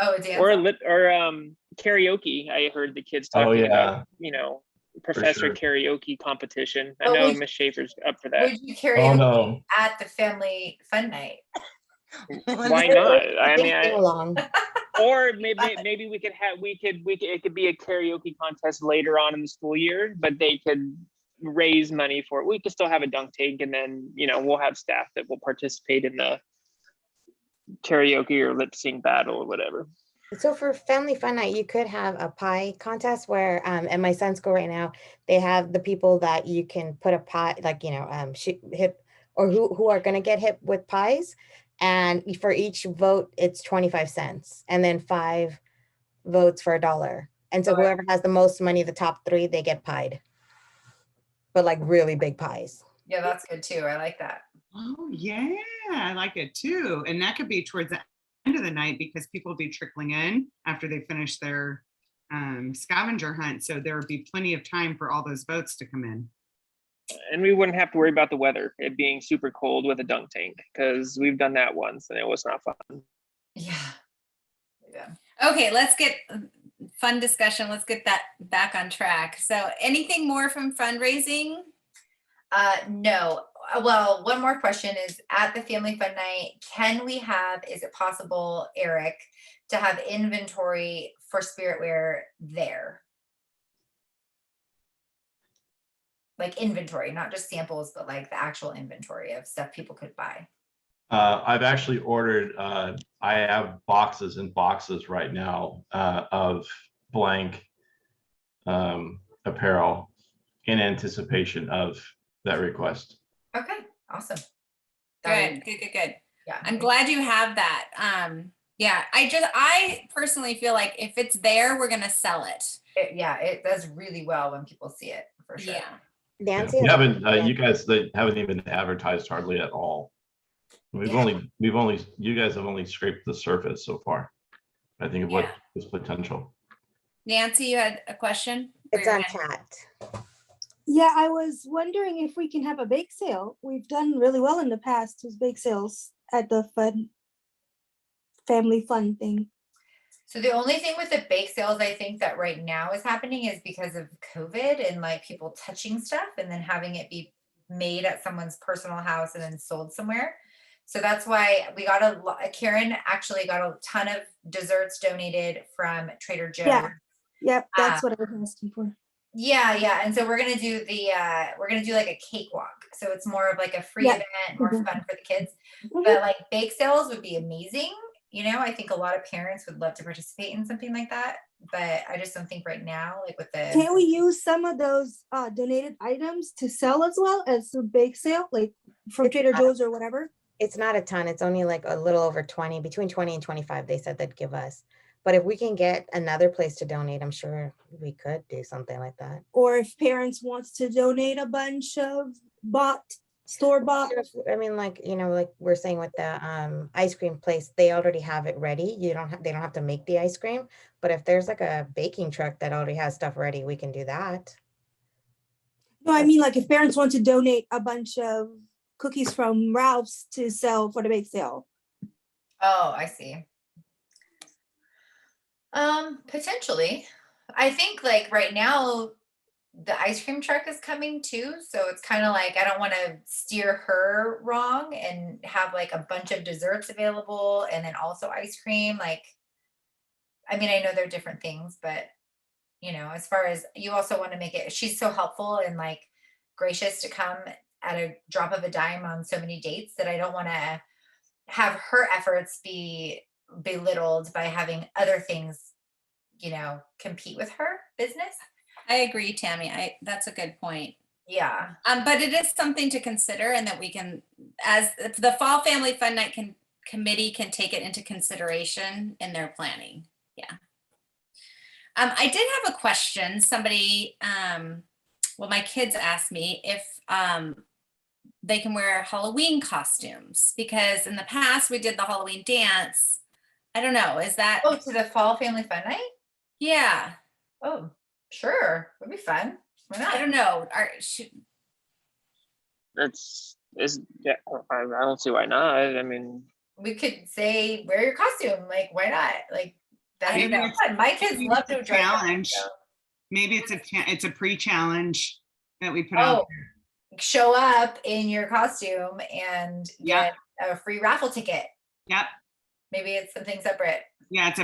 Oh, dance. Or karaoke. I heard the kids Oh, talking yeah. about, you know, professor sure. karaoke competition. I But know would- Miss Schaefer's up for that. Would you karaoke Oh, no. at the family fun night? Why not? I mean, Sing along. or maybe we could it could be a karaoke contest later on in the school year, but they could raise money for it. We could still have a dunk tank, and then, you know, we'll have staff that will participate in the karaoke or lip sync battle or whatever. So for family fun night, you could have a pie contest where, at my son's school right now, they have the people that you can put a pie, like, you know, hit, or who are gonna get hit with pies. And for each vote, it's 25 cents, and then 5 votes for $1. And so Okay. whoever has the most money, the top 3, they get pied. But like really big pies. Yeah, that's good too. I like that. Oh, yeah, I like it too. And that could be towards the end of the night because people will be trickling in after they finish their scavenger hunt. So there would be plenty of time for all those votes to come in. And we wouldn't have to worry about the weather, it being super cold with a dunk tank, because we've done that once and it was not fun. Yeah. Yeah. Okay, let's get fun discussion. Let's get that back on track. So anything more from fundraising? No. Well, one more question is, at the family fun night, is it possible, Eric, to have inventory for spiritware there? Like inventory, not just samples, but like the actual inventory of stuff people could buy. I've actually ordered, I have boxes and boxes right now of blank apparel in anticipation of that request. Okay, awesome. Good, good. Yeah. I'm glad you have that. Yeah, I personally feel like if it's there, we're gonna sell it. It does really well when people see it, for sure. Yeah. Nancy, You haven't, you guys, they haven't even advertised hardly at all. You guys have only scraped the surface so far, I think, of what is potential. Nancy, you had a question? It's on chat. Yeah, I was wondering if we can have a bake sale. We've done really well in the past with bake sales at the family fun thing. So the only thing with the bake sales, I think that right now is happening is because of COVID and like people touching stuff and then having it be made at someone's personal house and then sold somewhere. So that's why we got Karen actually got a ton of desserts donated from Trader Joe's. Yeah. Yep, that's what I was asking for. Yeah. And so we're gonna do like a cakewalk. So it's more of like a free event, more fun for the kids. But like bake sales would be amazing. You know, I think a lot of parents would love to participate in something like that, but I just don't think right now, like with the. Can we use some of those donated items to sell as well as a bake sale, like from Trader Joe's or whatever? It's not a ton. It's only like a little over 20, between 20 and 25, they said they'd give us. But if we can get another place to donate, I'm sure we could do something like that. Or if parents wants to donate a bunch of store-bought. I mean, like, you know, like we're saying with the ice cream place, they already have it ready. They don't have to make the ice cream. But if there's like a baking truck that already has stuff ready, we can do that. No, I mean, like if parents want to donate a bunch of cookies from Ralph's to sell for the bake sale. Oh, I see. Potentially. I think like right now the ice cream truck is coming too. So it's kind of like, I don't want to steer her wrong and have like a bunch of desserts available and then also ice cream. Like, I mean, I know they're different things, but you know, as far as you also want to make it, she's so helpful and like gracious to come at a drop of a dime on so many dates that I don't want to have her efforts be belittled by having other things, you know, compete with her business. I agree, Tammy. That's a good point. Yeah. But it is something to consider, and that we can, as the Fall Family Fun Night Committee can take it into consideration in their planning. Yeah. I did have a question. Somebody, well, my kids asked me if they can wear Halloween costumes, because in the past we did the Halloween dance. I don't know, is that, Oh, to the fall family fun night? yeah, Oh, sure, would be fun. Why I not? don't know. Yeah, I don't see why not. I mean, We could say, wear your costume, like, why not? Like, that'd be I don't know. fun. My kids Maybe love it's a to dress up. challenge. so- Maybe it's a pre-challenge that we put out. Oh, show up in your costume and Yeah. get a free raffle ticket. Yep. Maybe it's something separate. Yeah, it's a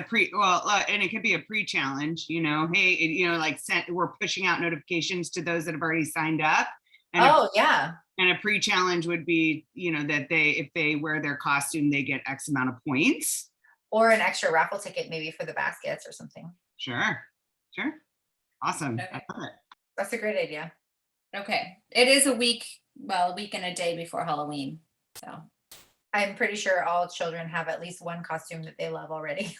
and it could be a pre-challenge, you know, hey, like we're pushing out notifications to those that have already signed up. And Oh, yeah. and a pre-challenge would be, that if they wear their costume, they get X amount of points. Or an extra raffle ticket maybe for the baskets or something. Sure. Awesome. Okay. I love it. That's a great idea. Okay, it is a week and a day before Halloween, so. I'm pretty sure all children have at least one costume that they love already.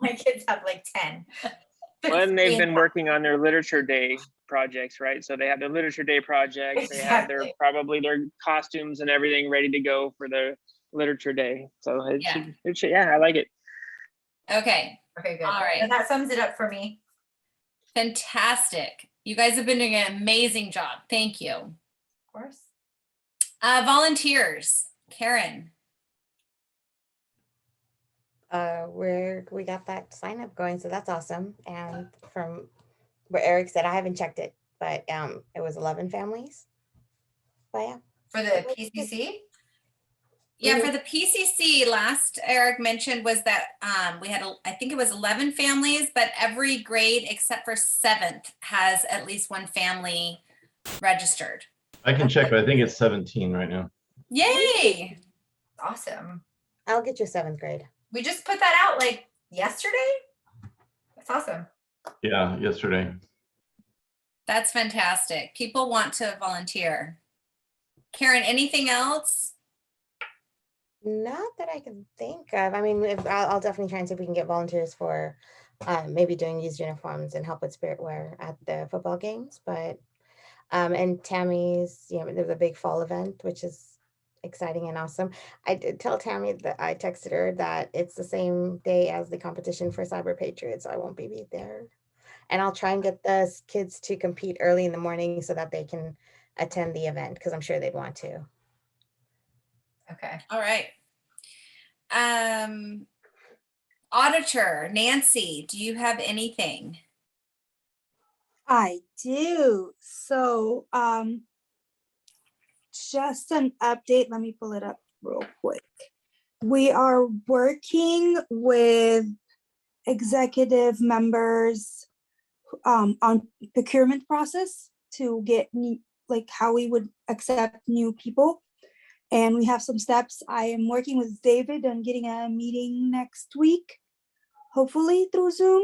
My kids have like 10. and they've been working on their literature day projects, right? So they have their literature day projects. They have Exactly. their costumes and everything ready to go for the literature day. So it Yeah. should, yeah, I like it. Okay, Okay, good. All right. And that sums it up for me. fantastic. You guys have been doing an amazing job. Thank you. Of course. Volunteers, Karen. We got that sign up going, so that's awesome. And from where Eric said, I haven't checked it, but it was 11 families. But yeah. For the PCC? Yeah, for the PCC, last Eric mentioned was that we had, I think it was 11 families, but every grade except for 7th has at least one family registered. I can check, but I think it's 17 right now. Yay! Awesome. I'll get you 7th grade. We just put that out like yesterday. That's awesome. Yeah, yesterday. That's fantastic. People want to volunteer. Karen, anything else? Not that I can think of. I mean, I'll definitely try and see if we can get volunteers for maybe doing used uniforms and help with spirit wear at the football games. But and Tammy's, there's a big fall event, which is exciting and awesome. I did tell Tammy that I texted her that it's the same day as the competition for Cyber Patriots, so I won't be there. And I'll try and get the kids to compete early in the morning so that they can attend the event, because I'm sure they'd want to. Okay. All right. Auditor, Nancy, do you have anything? I do. So just an update. Let me pull it up real quick. We are working with executive members on procurement process to get like how we would accept new people. And we have some steps. I am working with David on getting a meeting next week, hopefully through Zoom.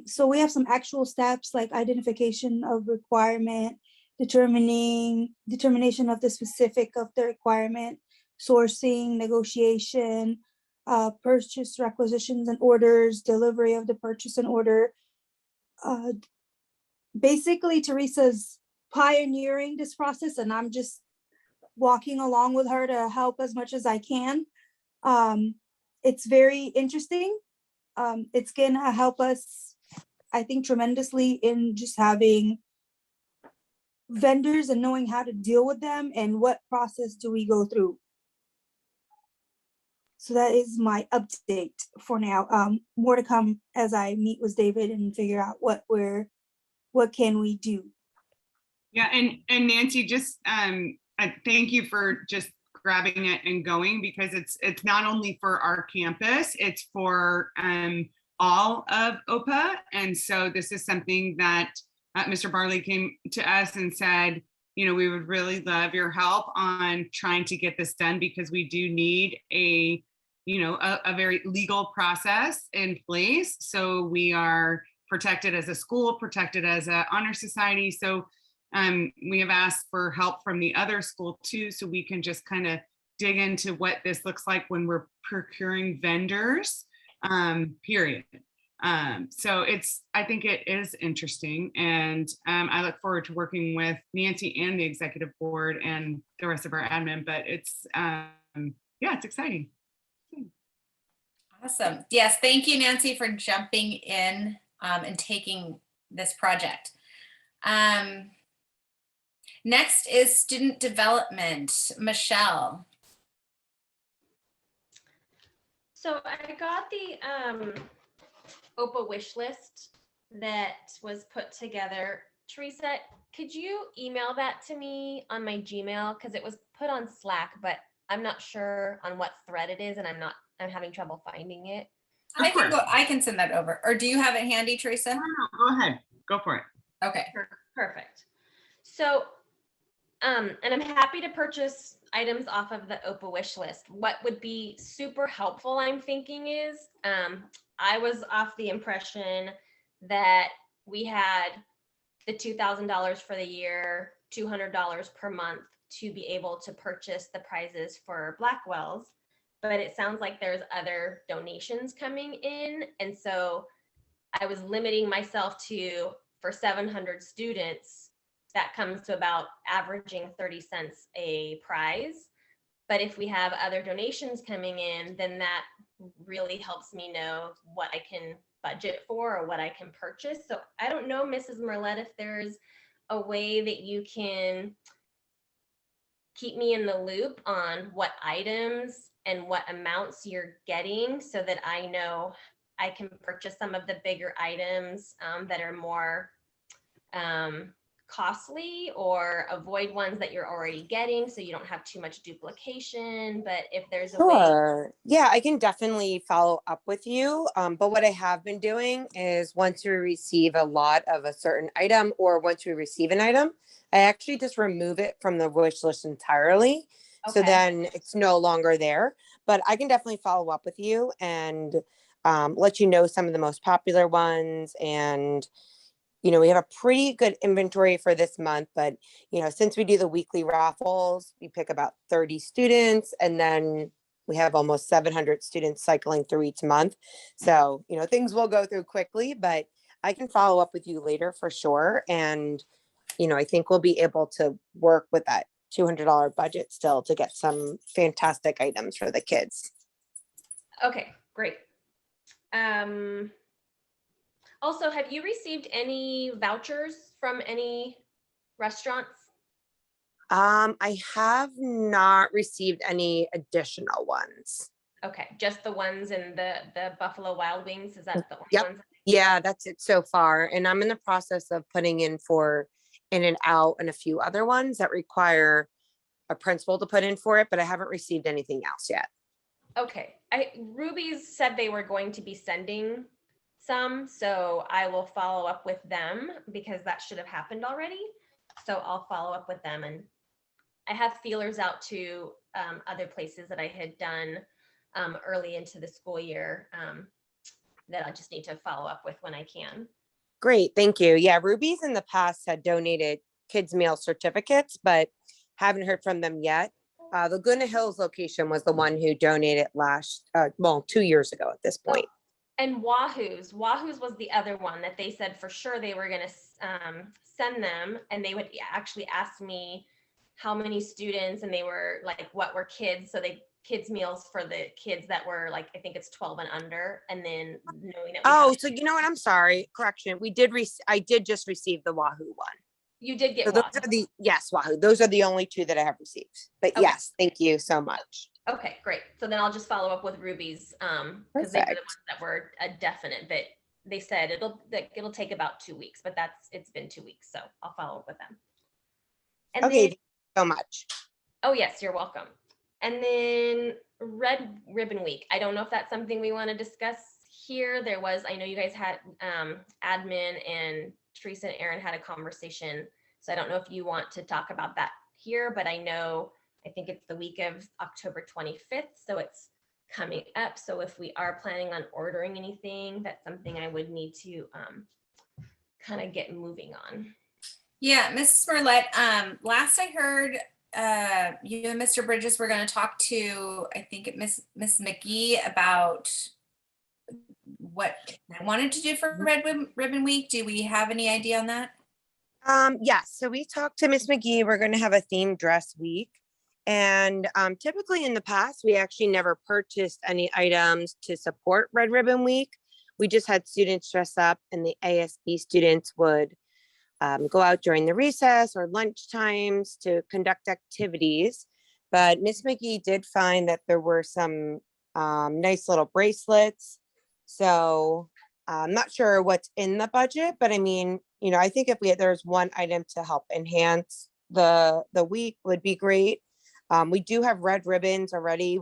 So we have some actual steps like identification of requirement, determination of the specific of the requirement, sourcing, negotiation, purchase requisitions and orders, delivery of the purchase and order. Basically, Teresa's pioneering this process, and I'm just walking along with her to help as much as I can. It's very interesting. It's gonna help us, I think, tremendously in just having vendors and knowing how to deal with them and what process do we go through. So that is my update for now. More to come as I meet with David and figure out what can we do. Yeah, and Nancy, just thank you for just grabbing it and going, because it's not only for our campus, it's for all of OPA. And so this is something that Mr. Barley came to us and said, we would really love your help on trying to get this done, because we do need a very legal process in place. So we are protected as a school, protected as an honor society. So we have asked for help from the other school too, so we can just kind of dig into what this looks like when we're procuring vendors, period. So I think it is interesting, and I look forward to working with Nancy and the executive board and the rest of our admin, but it's, yeah, it's exciting. Awesome. Yes, thank you, Nancy, for jumping in and taking this project. Next is student development. Michelle. So I got the OPA wish list that was put together. Teresa, could you email that to me on my Gmail? Because it was put on Slack, but I'm not sure on what thread it is, and I'm having trouble finding it. I can send that over. Or do you have it handy, Teresa? No, go ahead. Go for it. Okay. Perfect. So, and I'm happy to purchase items off of the OPA wish list. What would be super helpful, I'm thinking, is I was off the impression that we had the $2,000 for the year, $200 per month to be able to purchase the prizes for Blackwells. But it sounds like there's other donations coming in. And so I was limiting myself to, for 700 students, that comes to about averaging 30 cents a prize. But if we have other donations coming in, then that really helps me know what I can budget for or what I can purchase. So I don't know, Mrs. Merlet, if there's a way that you can keep me in the loop on what items and what amounts you're getting so that I know I can purchase some of the bigger items that are more costly, or avoid ones that you're already getting so you don't have too much duplication. But if there's a way. Sure. Yeah, I can definitely follow up with you. But what I have been doing is once we receive a lot of a certain item, or once we receive an item, I actually just remove it from the wish list entirely. So Okay. then it's no longer there. But I can definitely follow up with you and let you know some of the most popular ones. And we have a pretty good inventory for this month, but, since we do the weekly raffles, we pick about 30 students, and then we have almost 700 students cycling through each month. So, things will go through quickly, but I can follow up with you later for sure. And, I think we'll be able to work with that $200 budget still to get some fantastic items for the kids. Okay, great. Also, have you received any vouchers from any restaurants? I have not received any additional ones. Okay, just the ones in the Buffalo Wild Wings, is that the only Yep. ones? Yeah, that's it so far. And I'm in the process of putting in for In-N-Out and a few other ones that require a principal to put in for it, but I haven't received anything else yet. Okay, Ruby's said they were going to be sending some, so I will follow up with them because that should have happened already. So I'll follow up with them, and I have feelers out to other places that I had done early into the school year that I just need to follow up with when I can. Great, thank you. Yeah, Ruby's in the past had donated kids meal certificates, but haven't heard from them yet. The Laguna Hills location was the one who donated 2 years ago at this point. And Wahoo's was the other one that they said for sure they were going to send them, and they would actually ask me how many students, and they were like, what were kids? So kids meals for the kids that were like, I think it's 12 and under, and then knowing that. So you know what? I'm sorry. Correction. I did just receive the Wahoo one. You did get So those are yes, Wahoo. Those are the only two that I have received. But Okay. Yes, thank you so much. Okay, great. So then I'll just follow up with Ruby's because they were the Perfect. ones that were a definite, but they said it'll take about 2 weeks, but it's been 2 weeks, so I'll follow up with them. And Okay, then, thank you so much. oh yes, you're welcome. And then Red Ribbon Week. I don't know if that's something we want to discuss here. I know you guys had admin and Teresa and Aaron had a conversation. So I don't know if you want to talk about that here, but I think it's the week of October 25th. So it's coming up. So if we are planning on ordering anything, that's something I would need to kind of get moving on. Yeah, Mrs. Merlet, last I heard, you and Mr. Bridges were going to talk to, I think, Miss McGee about what I wanted to do for Red Ribbon Week. Do we have any idea on that? Yes, so we talked to Miss McGee. We're going to have a themed dress week. And typically in the past, we actually never purchased any items to support Red Ribbon Week. We just had students dress up, and the ASB students would go out during the recess or lunch times to conduct activities. But Miss McGee did find that there were some nice little bracelets. So I'm not sure what's in the budget, but I mean, you know, I think if there's one item to help enhance the week would be great. We do have red ribbons already.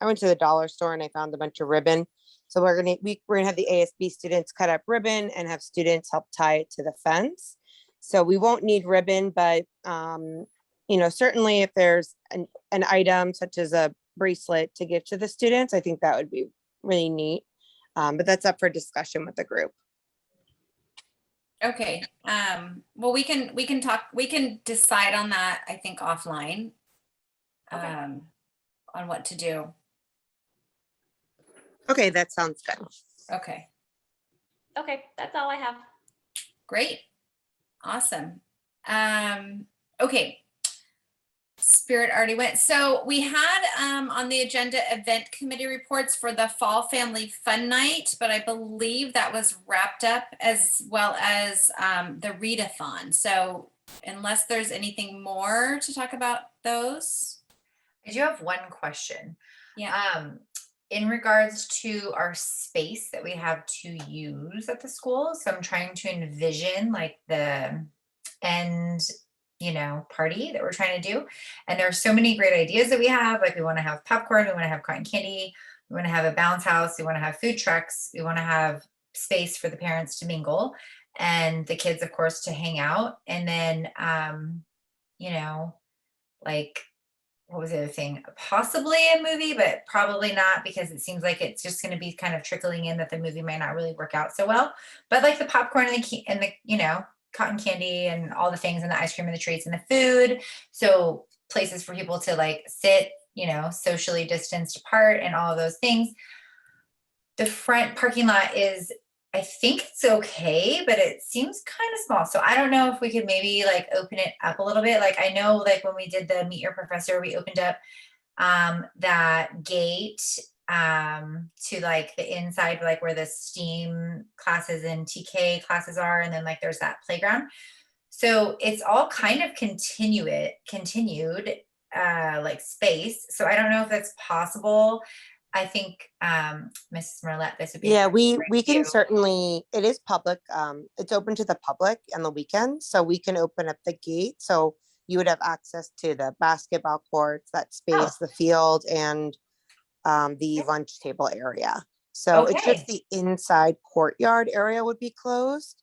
I went to the dollar store and I found a bunch of ribbon. So we're gonna have the ASB students cut up ribbon and have students help tie it to the fence. So we won't need ribbon, but you know, certainly if there's an item such as a bracelet to give to the students, I think that would be really neat. But that's up for discussion with the group. Okay, well, we can decide on that, I think, offline. On what to do. Okay, that sounds good. Okay, Okay, that's all I have. great. Awesome. Okay. Spirit already went. So we had on the agenda event committee reports for the Fall Family Fun Night, but I believe that was wrapped up, as well as the readathon. So unless there's anything more to talk about those. I do have one question. Yeah. In regards to our space that we have to use at the school. So I'm trying to envision like the end, you know, party that we're trying to do. And there are so many great ideas that we have. Like we want to have popcorn, we want to have cotton candy, we want to have a bounce house, we want to have food trucks, we want to have space for the parents to mingle and the kids, of course, to hang out. And then, you know, like, what was the other thing? Possibly a movie, but probably not, because it seems like it's just going to be kind of trickling in that the movie might not really work out so well. But like the popcorn and the you know, cotton candy and all the things and the ice cream and the treats and the food. So places for people to like sit, you know, socially distanced apart and all of those things. The front parking lot is, I think it's okay, but it seems kind of small. So I don't know if we could maybe like open it up a little bit. Like I know like when we did the Meet Your Professor, we opened up that gate to like the inside, like where the STEAM classes and TK classes are. And then like there's that playground. So it's all kind of continued like space. So I don't know if that's possible. I think Mrs. Merlette, this would be. Yeah, we can certainly, it is public. It's open to the public on the weekends, so we can open up the gate. So you would have access to the basketball courts, that space, the field, and the lunch table area. So it's just the inside courtyard area would be closed.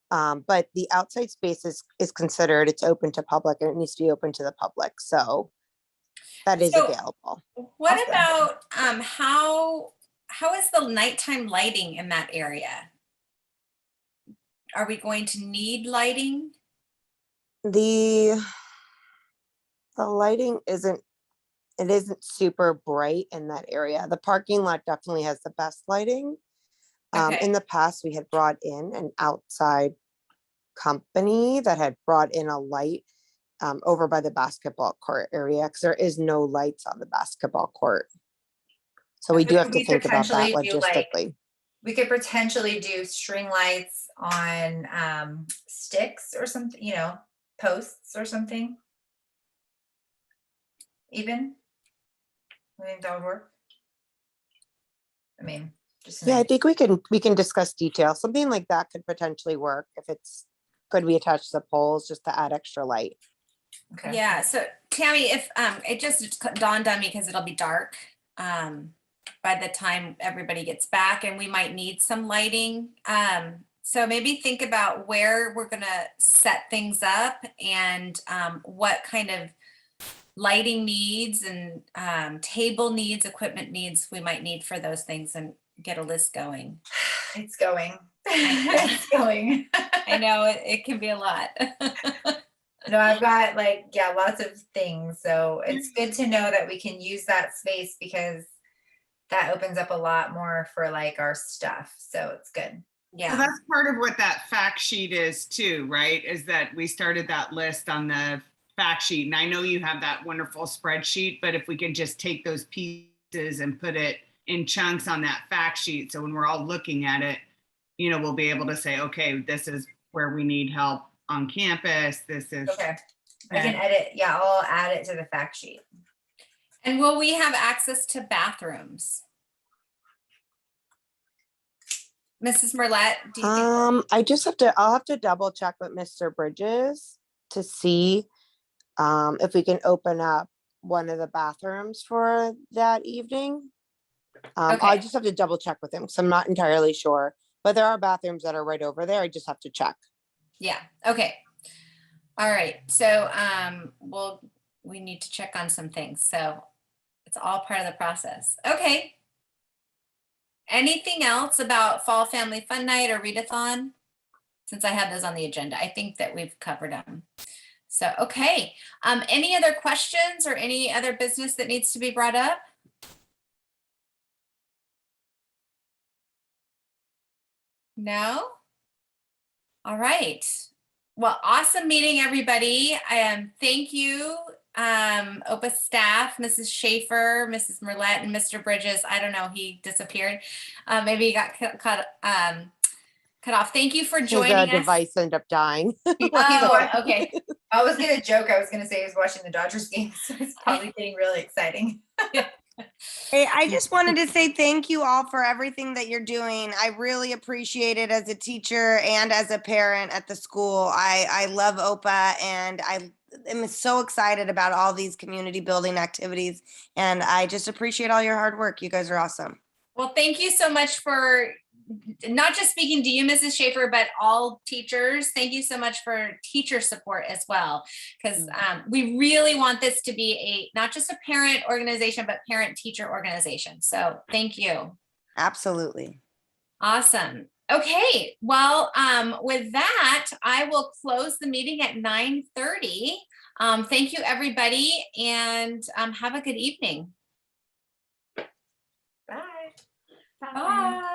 But the outside space is considered, it's open to public, and it needs to be open to the public. So that is available. What about how is the nighttime lighting in that area? Are we going to need lighting? The lighting isn't super bright in that area. The parking lot definitely has the best lighting. In the past, we had brought in an outside company that had brought in a light over by the basketball court area, because there is no lights on the basketball court. So we do have to think about that logistically. We could potentially do string lights on sticks or something, you know, posts or something. Even, I think that would work. I mean, just I think we can discuss details. Something like that could potentially work if could be attached to the poles just to add extra light. Okay. Yeah. So Tammy, if it just dawned on me because it'll be dark by the time everybody gets back, and we might need some lighting. So maybe think about where we're gonna set things up and what kind of lighting needs and table needs, equipment needs we might need for those things, and get a list going. It's going. It's going. I know it can be a lot. No, I've got lots of things. So it's good to know that we can use that space, because that opens up a lot more for like our stuff. So it's good. Yeah. So that's part of what that fact sheet is too, right? Is that we started that list on the fact sheet. And I know you have that wonderful spreadsheet, but if we could just take those pieces and put it in chunks on that fact sheet. So when we're all looking at it, you know, we'll be able to say, okay, this is where we need help on campus. This is. Okay. I can edit. Yeah, I'll add it to the fact sheet. And will we have access to bathrooms? Mrs. Merlet, do you think? I'll have to double check with Mr. Bridges to see if we can open up one of the bathrooms for that evening. I Okay. just have to double check with him because I'm not entirely sure, but there are bathrooms that are right over there. I just have to check. Yeah, okay. All right, so we need to check on some things, so it's all part of the process. Okay. Anything else about Fall Family Fun Night or Readathon? Since I have those on the agenda, I think that we've covered them. So, okay. Any other questions or any other business that needs to be brought up? No? All right. Well, awesome meeting everybody. Thank you, OPA staff, Mrs. Schaefer, Mrs. Merlet, and Mr. Bridges. I don't know, he disappeared. Maybe he got cut off. Thank you for joining His us. device ended up dying. Oh, okay. I was gonna joke. I was gonna say he was watching the Dodgers game, so it's probably getting really exciting. Hey, I just wanted to say thank you all for everything that you're doing. I really appreciate it as a teacher and as a parent at the school. I love OPA and I am so excited about all these community building activities. And I just appreciate all your hard work. You guys are awesome. Well, thank you so much for not just speaking to you, Mrs. Schaefer, but all teachers. Thank you so much for teacher support as well, because we really want this to be not just a parent organization, but parent-teacher organization. So thank you. Absolutely. Awesome. Okay, well, with that, I will close the meeting at 9:30. Thank you, everybody, and have a good evening. Bye. Bye.